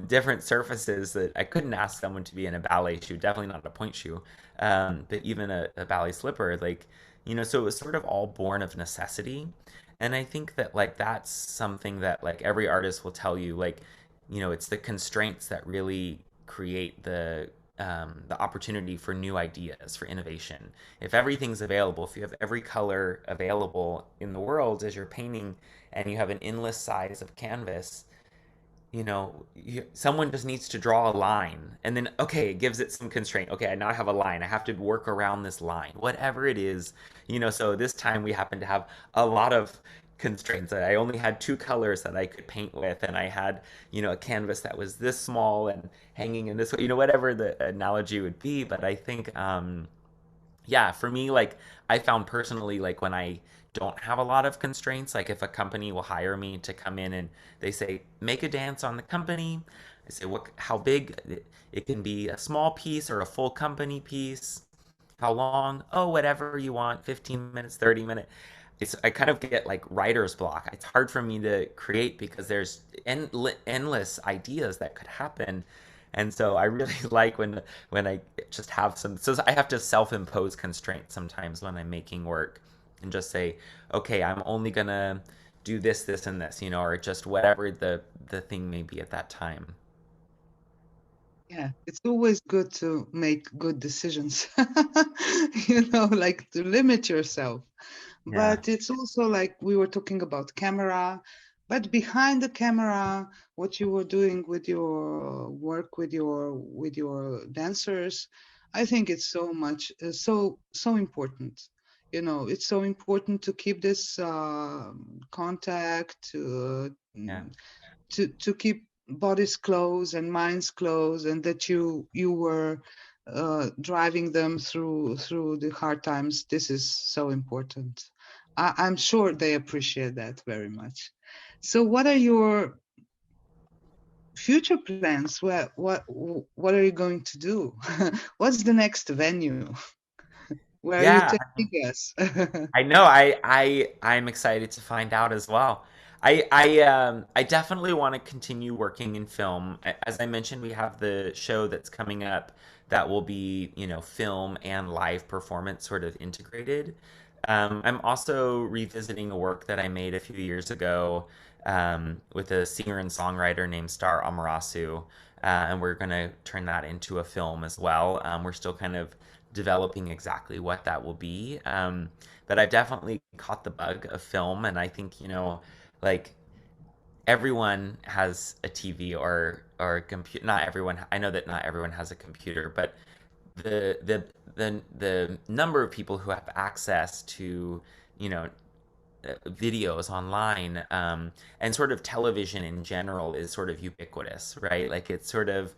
different surfaces that I couldn't ask someone to be in a ballet shoe, definitely not a point shoe, but even a ballet slipper, like, so it was sort of all born of necessity. And I think that like that's something that like every artist will tell you, like, it's the constraints that really create the opportunity for new ideas, for innovation. If everything's available, if you have every color available in the world as you're painting and you have an endless size of canvas, someone just needs to draw a line and then, okay, it gives it some constraint. Okay, now I have a line. I have to work around this line, whatever it is. So this time we happen to have a lot of constraints. I only had two colors that I could paint with, and I had, a canvas that was this small and hanging in this way, whatever the analogy would be. But I think, yeah, for me, like, I found personally, like, when I don't have a lot of constraints, like, if a company will hire me to come in and they say, make a dance on the company, I say, how big? It can be a small piece or a full company piece. How long? Oh, whatever you want, 15 minutes, 30 minutes. I kind of get like writer's block. It's hard for me to create because there's endless ideas that could happen. And so I really like when I just have some, so I have to self-impose constraints sometimes when I'm making work and just say, okay, I'm only gonna do this, this, and this, or just whatever the thing may be at that time. Yeah, it's always good to make good decisions, like to limit yourself. Yeah. But it's also like we were talking about camera, but behind the camera, what you were doing with your work with your dancers, I think it's so much so important. It's so important to keep this contact, Yeah. to keep bodies close and minds close, and that you were driving them through the hard times. This is so important. I'm sure they appreciate that very much. So what are your future plans? What are you going to do? What's the next venue? Where are you Yeah, taking us? I know. I'm excited to find out as well. I definitely want to continue working in film. As I mentioned, we have the show that's coming up that will be, film and live performance sort of integrated. I'm also revisiting a work that I made a few years ago with a singer and songwriter named Star Amarasu, and we're going to turn that into a film as well. We're still kind of developing exactly what that will be. But I've definitely caught the bug of film, and I think, like everyone has a TV or a computer. Not everyone. I know that not everyone has a computer, but the number of people who have access to, you know, videos online, and sort of television in general is sort of ubiquitous, right? Like it's sort of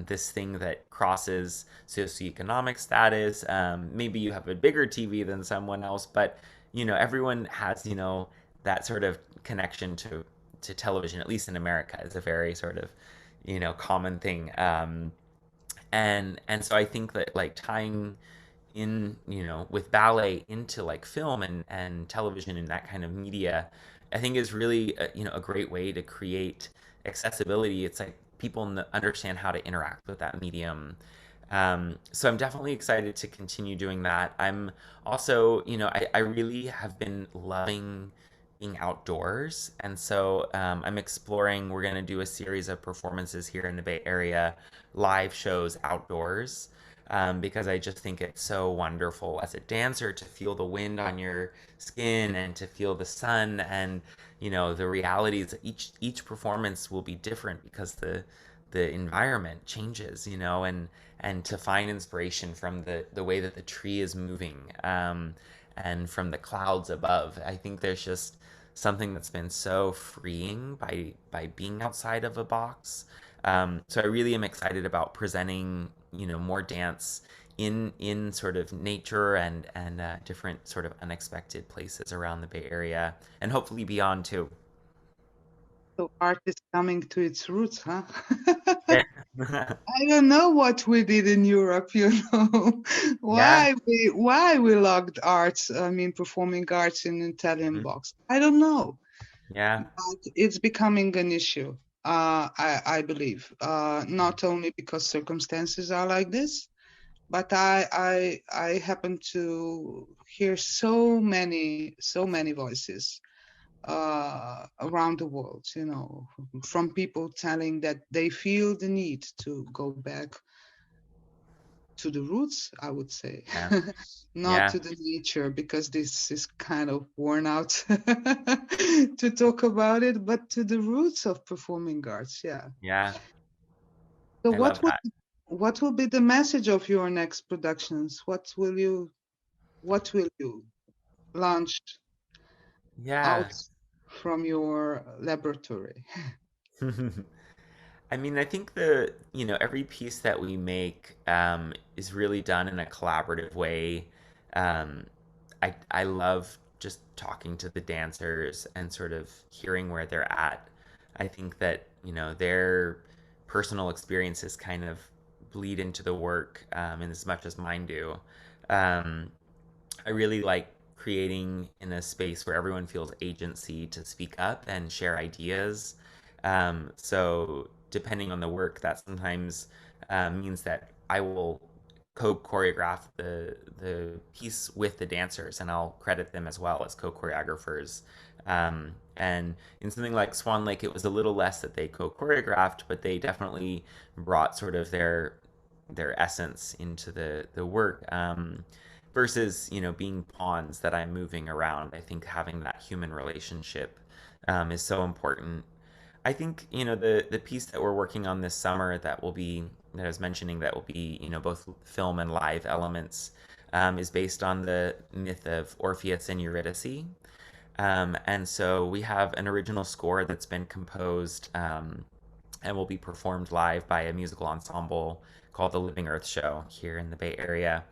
this thing that crosses socioeconomic status. Maybe you have a bigger TV than someone else, but everyone has that sort of connection to television. At least in America, is a very sort of common thing. And so I think that like tying in with ballet into like film and television and that kind of media, I think is really a great way to create accessibility. It's like people understand how to interact with that medium. So I'm definitely excited to continue doing that. I'm also, I really have been loving being outdoors, and so I'm exploring. We're going to do a series of performances here in the Bay Area, live shows outdoors, because I just think it's so wonderful as a dancer to feel the wind on your skin and to feel the sun, and the realities. Each performance will be different because the environment changes, and to find inspiration from the way that the tree is moving, and from the clouds above. I think there's just something that's been so freeing by being outside of a box. So I really am excited about presenting, more dance in sort of nature and different sort of unexpected places around the Bay Area and hopefully beyond too. So art is coming to its roots, huh? Yeah. I don't know what we did in Europe, Yeah. why we locked arts, I mean performing arts in an Italian Mhm. box. I don't know. Yeah. But it's becoming an issue, I believe. Not only because circumstances are like this, but I happen to hear so many voices around the world, from people telling that they feel the need to go back to the roots, I would say, Yeah. not Yeah. to the nature, because this is kind of worn out to talk about it, but to the roots of performing arts. Yeah. Yeah. So I love that. what will be the message of your next productions? What will you launch Yeah. out from your laboratory? I mean, I think every piece that we make is really done in a collaborative way. Um, I love just talking to the dancers and sort of hearing where they're at. I think that, their personal experiences kind of bleed into the work, in as much as mine do. Um, I really like creating in a space where everyone feels agency to speak up and share ideas. So depending on the work, that sometimes means that I will co-choreograph the piece with the dancers, and I'll credit them as well as co-choreographers. And in something like Swan Lake, it was a little less that they co-choreographed, but they definitely brought sort of their essence into the work. Versus being pawns that I'm moving around. I think having that human relationship is so important. I think the piece that we're working on this summer that I was mentioning that will be both film and live elements, is based on the myth of Orpheus and Eurydice. And so we have an original score that's been composed, and will be performed live by a musical ensemble called the Living Earth Show here in the Bay Area.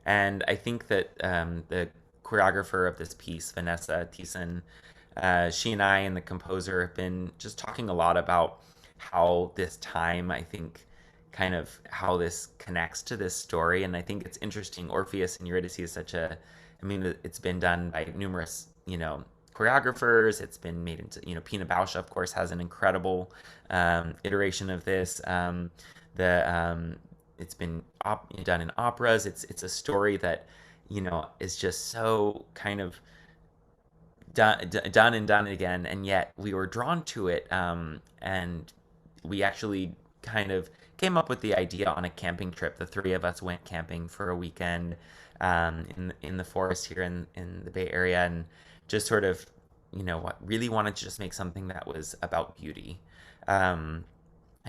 And I think that the choreographer of this piece, Vanessa Thiessen, she and I and the composer have been just talking a lot about how this time, I think, kind of how this connects to this story. And I think it's interesting. Orpheus and Eurydice is such a, I mean, it's been done by numerous, choreographers. It's been made into, Pina Bausch, of course, has an incredible iteration of this. It's been done in operas. It's a story that, is just so kind of done and done again, and yet we were drawn to it, and we actually kind of came up with the idea on a camping trip. The three of us went camping for a weekend in the forest here in the Bay Area, and just sort of, really wanted to just make something that was about beauty, and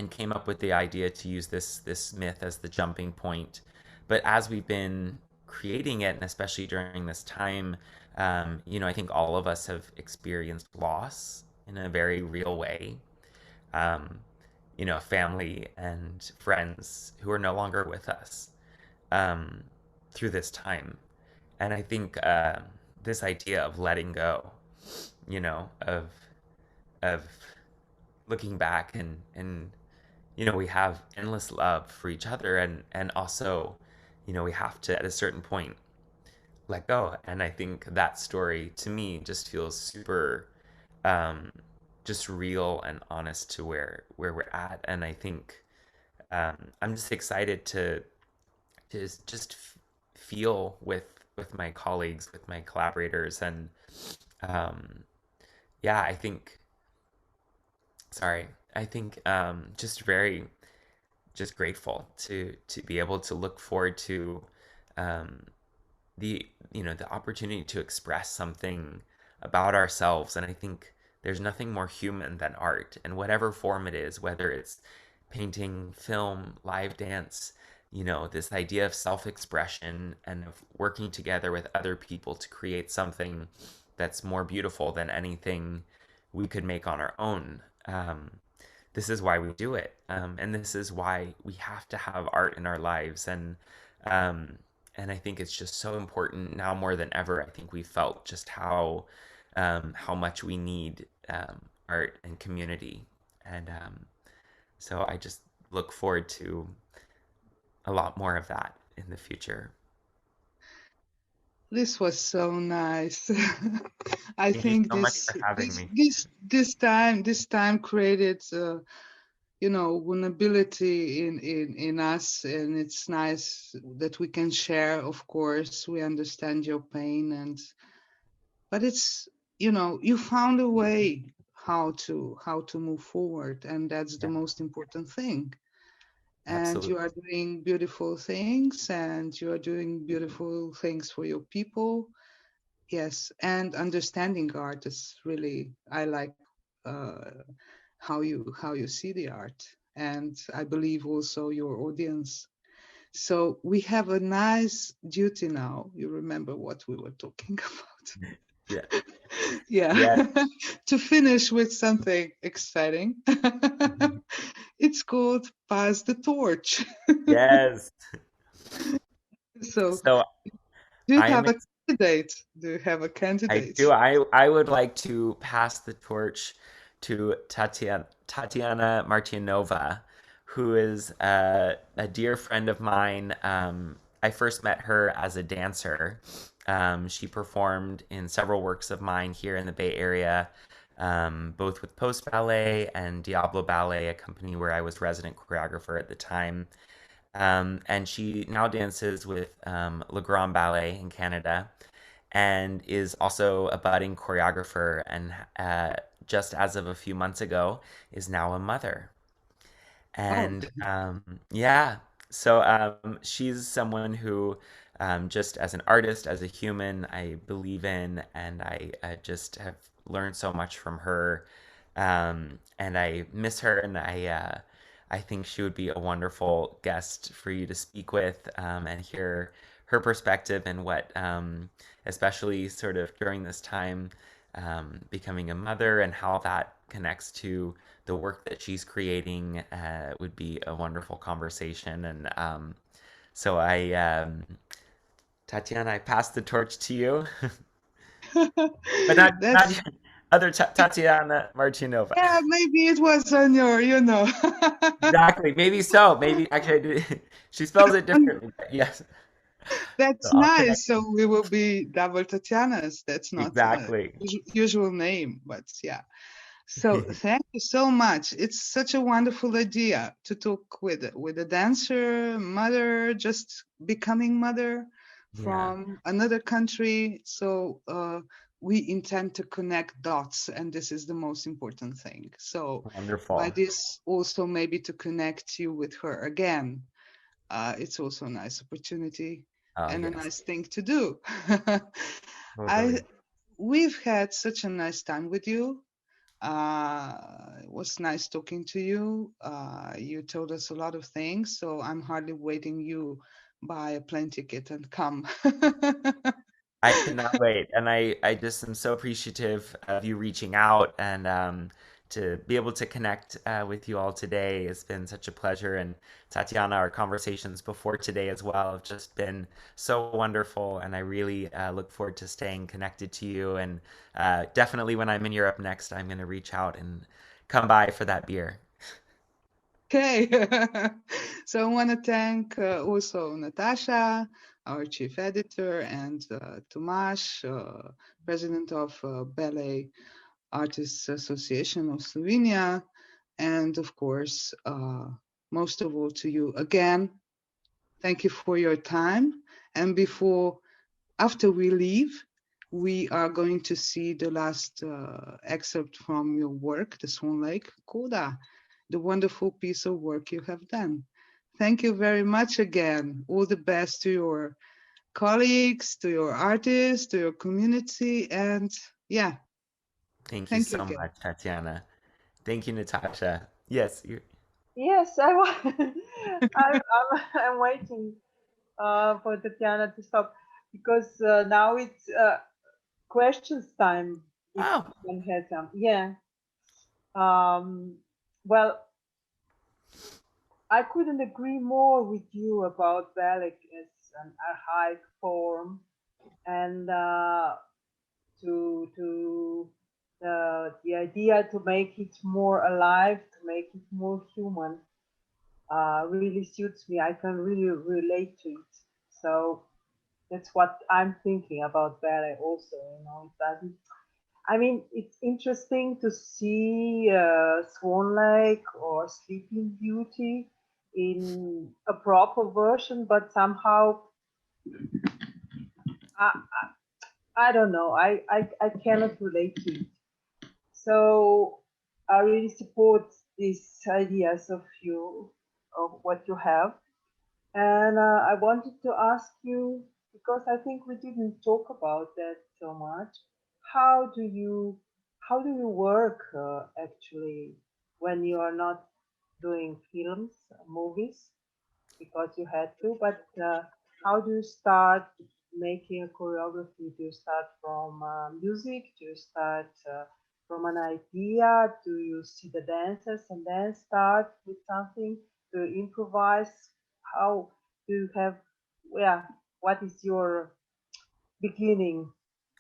came up with the idea to use this myth as the jumping point. But as we've been creating it, and especially during this time, I think all of us have experienced loss in a very real way. Um, Family and friends who are no longer with us um, through this time. And I think this idea of letting go, of looking back and we have endless love for each other, and also, we have to at a certain point let go. And I think that story to me just feels super um, just real and honest to where we're at. And I think I'm just excited to just feel with my colleagues, with my collaborators, and um, yeah, I think just very just grateful to be able to look forward to um, the opportunity to express something about ourselves. And I think there's nothing more human than art, and whatever form it is, whether it's painting, film, live dance, this idea of self-expression and of working together with other people to create something that's more beautiful than anything we could make on our own. This is why we do it, and this is why we have to have art in our lives. Um, and I think it's just so important now more than ever. I think we felt just how much we need art and community, and so I just look forward to a lot more of that in the future. This was so nice. I Thank you think so much for having me. this time created vulnerability in us, and it's nice that we can share. Of course, we understand your pain, but it's you found a way how to move forward, and that's the Yeah, most important thing. And you absolutely. are doing beautiful things, and you are doing beautiful things for your people. Yes, and understanding art is really, I like uh, how you see the art, and I believe also your audience. So we have a nice duty now. You remember what we were talking about? Yeah. Yeah, Yeah. to finish with something exciting. It's called Pass the Torch. Yes. So So do you I am have a candidate? Do you have a I candidate? do. I would like to pass the torch to Tatiana Martinova, who is a dear friend of mine. I first met her as a dancer. She performed in several works of mine here in the Bay Area, both with Post Ballet and Diablo Ballet, a company where I was resident choreographer at the time. And she now dances with Le Grand Ballet in Canada, and is also a budding choreographer, and just as of a few months ago is now a mother. Oh, And yeah, so she's someone who, just as an artist, as a human, I believe in, and I just have learned so much from her. And I miss her, and I think she would be a wonderful guest for you to speak with, and hear her perspective, and what, especially sort of during this time, becoming a mother, and how that connects to the work that she's creating, would be a wonderful conversation. And so Tatiana, I pass the torch to you, but not That's, other Tatiana Martinova. yeah, maybe it was on your, Exactly. Maybe so. Maybe actually, she spells it differently. But yes. So That's I'll connect. nice. So we will be double Tatianas. That's not a Exactly. usual name, but yeah. So thank you so much. It's such a wonderful idea to talk with a dancer, mother, just becoming mother Yeah. from another country. So we intend to connect dots, and this is the most important thing. So by Wonderful. this also maybe to connect you with her again. It's also a nice opportunity Oh and a yes. nice thing to do. I Totally. we've had such a nice time with you. It was nice talking to you. You told us a lot of things, so I'm hardly waiting you buy a plane ticket and come. I cannot wait. And I just am so appreciative of you reaching out and to be able to connect with you all today. It's been such a pleasure. And Tatiana, our conversations before today as well have just been so wonderful. And I really look forward to staying connected to you. And definitely when I'm in Europe next, I'm going to reach out and come by for that beer. Okay. So I want to thank also Natasha, our chief editor, and Tomasz, president of Ballet Artists Association of Slovenia, and of course, most of all to you again. Thank you for your time. And after we leave, we are going to see the last excerpt from your work, the Swan Lake Coda, the wonderful piece of work you have done. Thank you very much again. All the best to your colleagues, to your artists, to your community, and yeah, Thank you thank you so again. much, Tatiana. Thank you, Natasha. Yes, you. Yes, I'm waiting for Tatiana to stop because now it's questions time. If Oh, one has some, yeah. Um, well, I couldn't agree more with you about Ballet as an archaic form, and to the idea to make it more alive, to make it more human, really suits me. I can really relate to it. So that's what I'm thinking about ballet also. It doesn't. I mean, it's interesting to see Swan Lake or Sleeping Beauty in a proper version, but somehow I, I don't know. I cannot relate to it. So I really support these ideas of you, of what you have. And I wanted to ask you, because I think we didn't talk about that so much. How do you how do you work actually when you are not doing films, movies, because you had to, but how do you start making a choreography? Do you start from music? Do you start from an idea? Do you see the dancers and then start with something? Do you improvise? How do you have, yeah, what is your beginning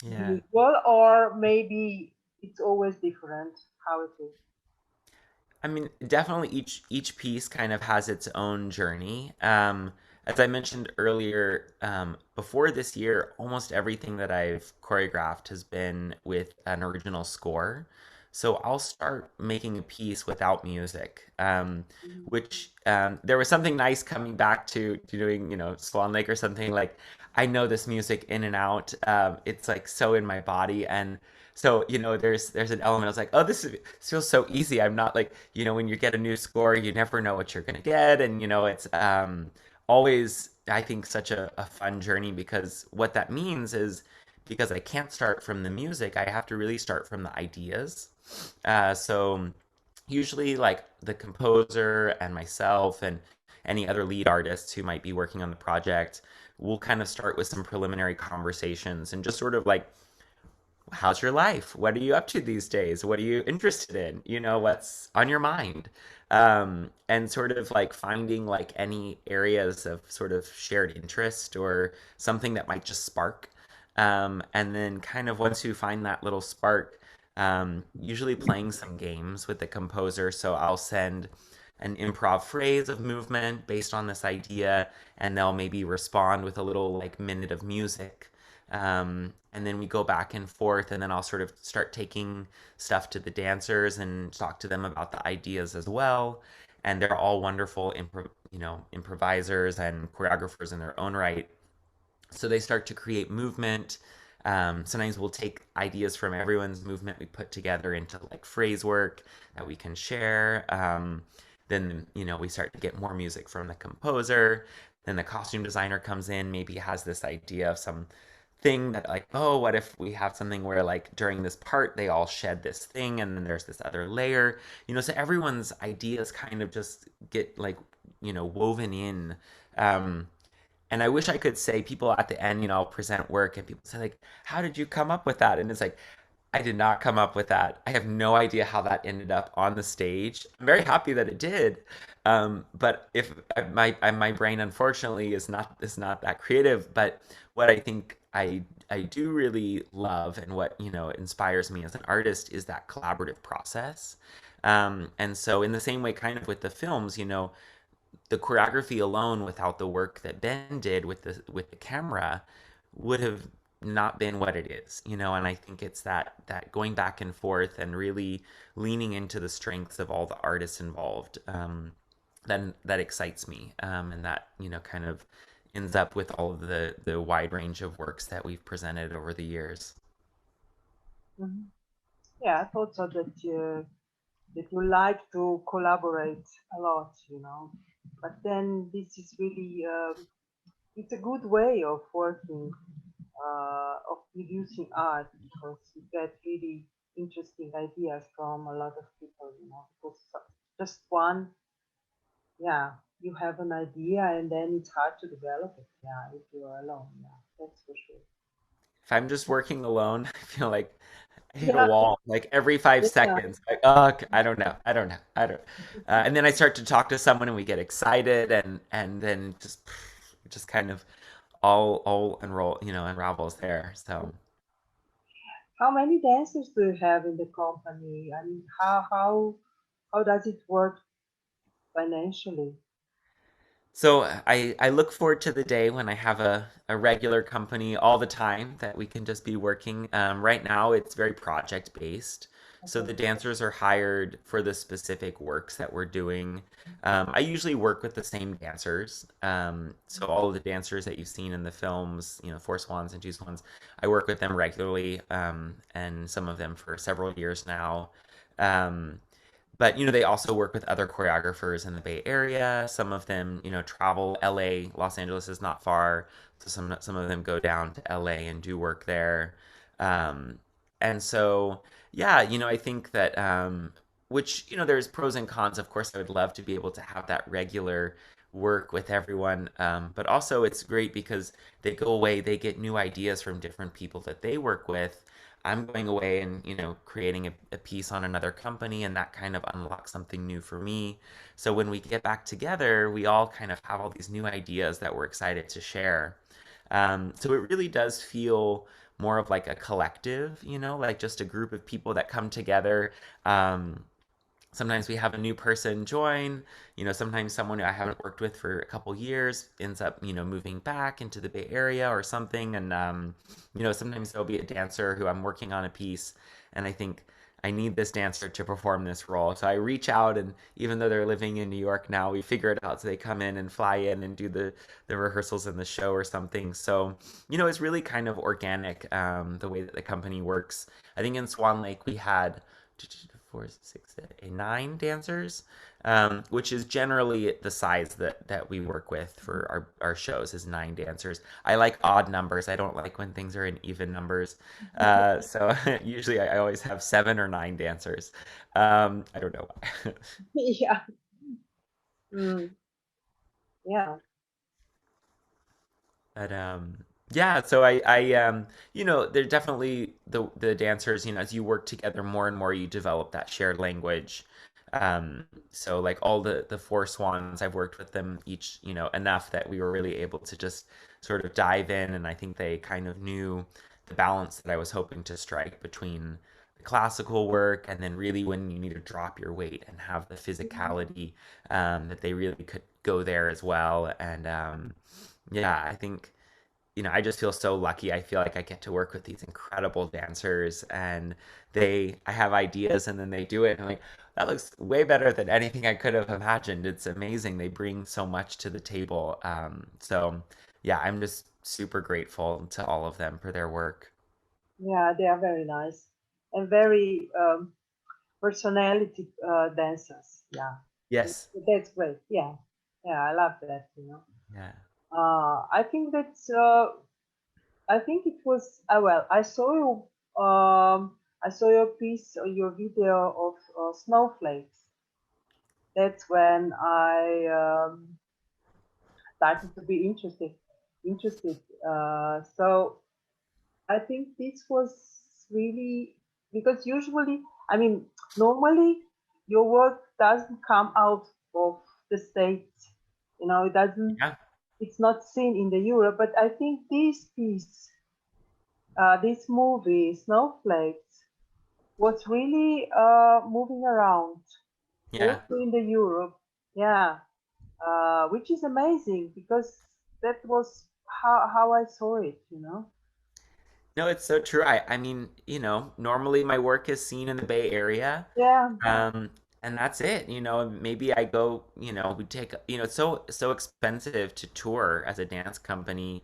yeah. usual, or maybe it's always different how it is? I mean, definitely each piece kind of has its own journey. As I mentioned earlier, before this year, almost everything that I've choreographed has been with an original score. So I'll start making a piece without music, which there was something nice coming back to doing, Swan Lake or something like. I know this music in and out. It's like so in my body, and so there's an element. I was like, oh, this feels so easy. I'm not like when you get a new score, you never know what you're gonna get, and it's always I think such a fun journey because what that means is because I can't start from the music, I have to really start from the ideas. So usually like the composer and myself and any other lead artists who might be working on the project will kind of start with some preliminary conversations and just sort of like how's your life? What are you up to these days? What are you interested in? What's on your mind? And sort of like finding like any areas of sort of shared interest or something that might just spark. And then kind of once you find that little spark, usually playing some games with the composer. So I'll send an improv phrase of movement based on this idea, and they'll maybe respond with a little like minute of music. And then we go back and forth, and then I'll sort of start taking stuff to the dancers and talk to them about the ideas as well. And they're all wonderful, improvisers and choreographers in their own right. So they start to create movement. Sometimes we'll take ideas from everyone's movement we put together into like phrase work that we can share. Then, we start to get more music from the composer. Then the costume designer comes in, maybe has this idea of some thing that like, oh, what if we have something where like during this part they all shed this thing and then there's this other layer, so everyone's ideas kind of just get like, woven in. Um, and I wish I could say people at the end, I'll present work and people say like, how did you come up with that? And it's like, I did not come up with that. I have no idea how that ended up on the stage. I'm very happy that it did. But if my brain unfortunately is not that creative. But what I think I do really love and what inspires me as an artist is that collaborative process. And so in the same way, kind of with the films, the choreography alone without the work that Ben did with the camera would have not been what it is, and I think it's that going back and forth and really leaning into the strengths of all the artists involved, that excites me, and that kind of ends up with all of the wide range of works that we've presented over the years. Mhm. Yeah, I thought so that you like to collaborate a lot, But then this is really it's a good way of working, of producing art because you get really interesting ideas from a lot of people, Because just one, yeah, you have an idea and then it's hard to develop it, yeah, if you are alone, yeah, that's for sure. If I'm just working alone, I feel like I hit a Yeah, wall like every five yeah. seconds. Like, oh, I don't know, I don't know, I don't. And then I start to talk to someone, and we get excited, and then just kind of all unravels there. So. How many dancers do you have in the company? I mean, how does it work financially? So I look forward to the day when I have a regular company all the time that we can just be working. Right now, it's very project based. So Okay. the dancers are hired for the specific works that we're doing. I usually work with the same dancers. So all of the dancers that you've seen in the films, Four Swans and Two Swans, I work with them regularly, and some of them for several years now. Um, but they also work with other choreographers in the Bay Area. Some of them travel. LA, Los Angeles is not far, so some of them go down to LA and do work there. um, and so yeah, I think that which there's pros and cons. Of course, I would love to be able to have that regular work with everyone, but also it's great because they go away, they get new ideas from different people that they work with. I'm going away and creating a piece on another company, and that kind of unlocks something new for me. So when we get back together, we all kind of have all these new ideas that we're excited to share. So it really does feel more of like a collective, like just a group of people that come together. Sometimes we have a new person join. Sometimes someone I haven't worked with for a couple years ends up moving back into the Bay Area or something. And sometimes there'll be a dancer who I'm working on a piece, and I think I need this dancer to perform this role, so I reach out, and even though they're living in New York now, we figure it out, so they come in and fly in and do the rehearsals in the show or something. So it's really kind of organic, the way that the company works. I think in Swan Lake we had four, six, eight, nine dancers, which is generally the size that we work with for our shows is nine dancers. I like odd numbers. I don't like when things are in even numbers. So usually I always have seven or nine dancers. I don't know why. Yeah. Mm, yeah. But Yeah, so you know, they're definitely the dancers, you know, as you work together more and more, you develop that shared language. So like all the four swans, I've worked with them each, you know, enough that we were really able to just sort of dive in, and I think they kind of knew the balance that I was hoping to strike between the classical work and then really when you need to drop your weight and have the physicality, that they really could go there as well. And yeah, I think you know, I just feel so lucky. I feel like I get to work with these incredible dancers and I have ideas and then they do it. And I'm like, that looks way better than anything I could have imagined. It's amazing. They bring so much to the table. So yeah, I'm just super grateful to all of them for their work. Yeah, they are very nice and very personality dancers. Yeah, Yes. that's great. Yeah, yeah, I love that. Yeah. I think that's. I think it was. Well, I saw you. I saw your piece or your video of snowflakes. That's when I started to be interested. So I think this was really because usually, I mean, normally your work doesn't come out of the States. It doesn't. Yeah. It's not seen in the Europe. But I think this piece, this movie, Snowflakes, was really moving around Yeah. also in the Europe. Yeah, which is amazing because that was how I saw it. No, it's so true. I mean, you know, normally my work is seen in the Bay Area. Yeah. Um, and that's it. You know, maybe I go, you know, we take, you know, it's so expensive to tour as a dance company.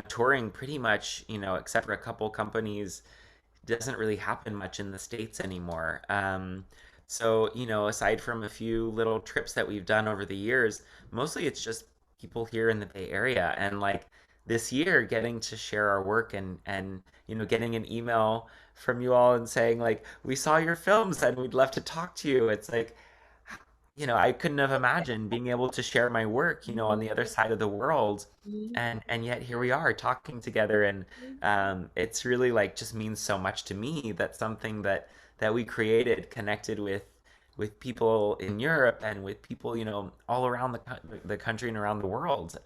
Touring pretty much, you know, except for a couple companies, doesn't really happen much in the States anymore. So, you know, aside from a few little trips that we've done over the years, mostly it's just people here in the Bay Area. And like this year, getting to share our work and you know, getting an email from you all and saying like, we saw your films and we'd love to talk to you. It's like, you know, I couldn't have imagined being able to share my work, you know, on the other side of the world. Mhm. And yet here we are talking together, and it's really like just means so much to me that something that we created connected with people in Europe and with people, you know, all around the country and around the world.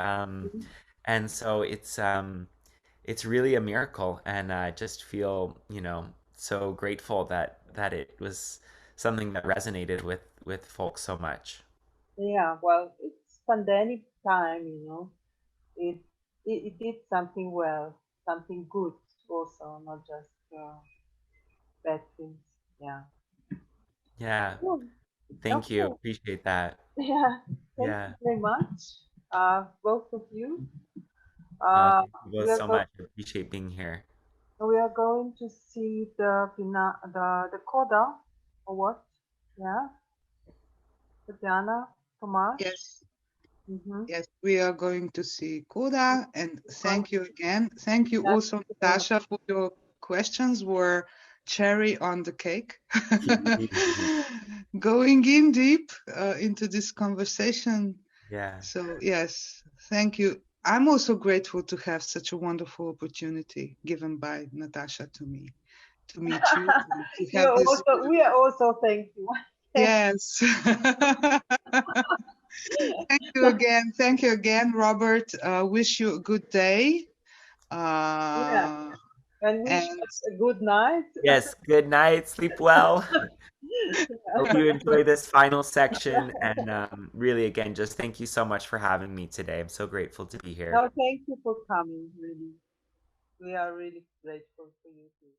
And so it's really a miracle, and I just feel, you know, so grateful that it was something that resonated with folks so much. Yeah, well, it's pandemic time. It it did something well, something good also, not just bad things. Yeah. Yeah, Oh, thank you. okay. Appreciate that. Yeah. Thank you Yeah. very much, both of you. Thank you We both are so much. I appreciate being here. going to see the coda or what? Yeah, Tatiana, Tomas. Yes, Mm-hmm. yes, we are going to see Koda, and thank you again. Thank you also, Natasha, for your questions. Were cherry on the cake. Going in deep into this conversation. Yeah. So yes, thank you. I'm also grateful to have such a wonderful opportunity given by Natasha to me to meet you, to have this. We are also thank you. Yes. Thank you again. Thank you again, Robert. Wish you a good day. Yeah, Uh, and wish and us a good night. Yes. Good night. Sleep well. Hope you enjoy this final section. And really, again, just thank you so much for having me today. I'm so grateful to be here. No, thank you for coming. Really, we are really grateful for you too.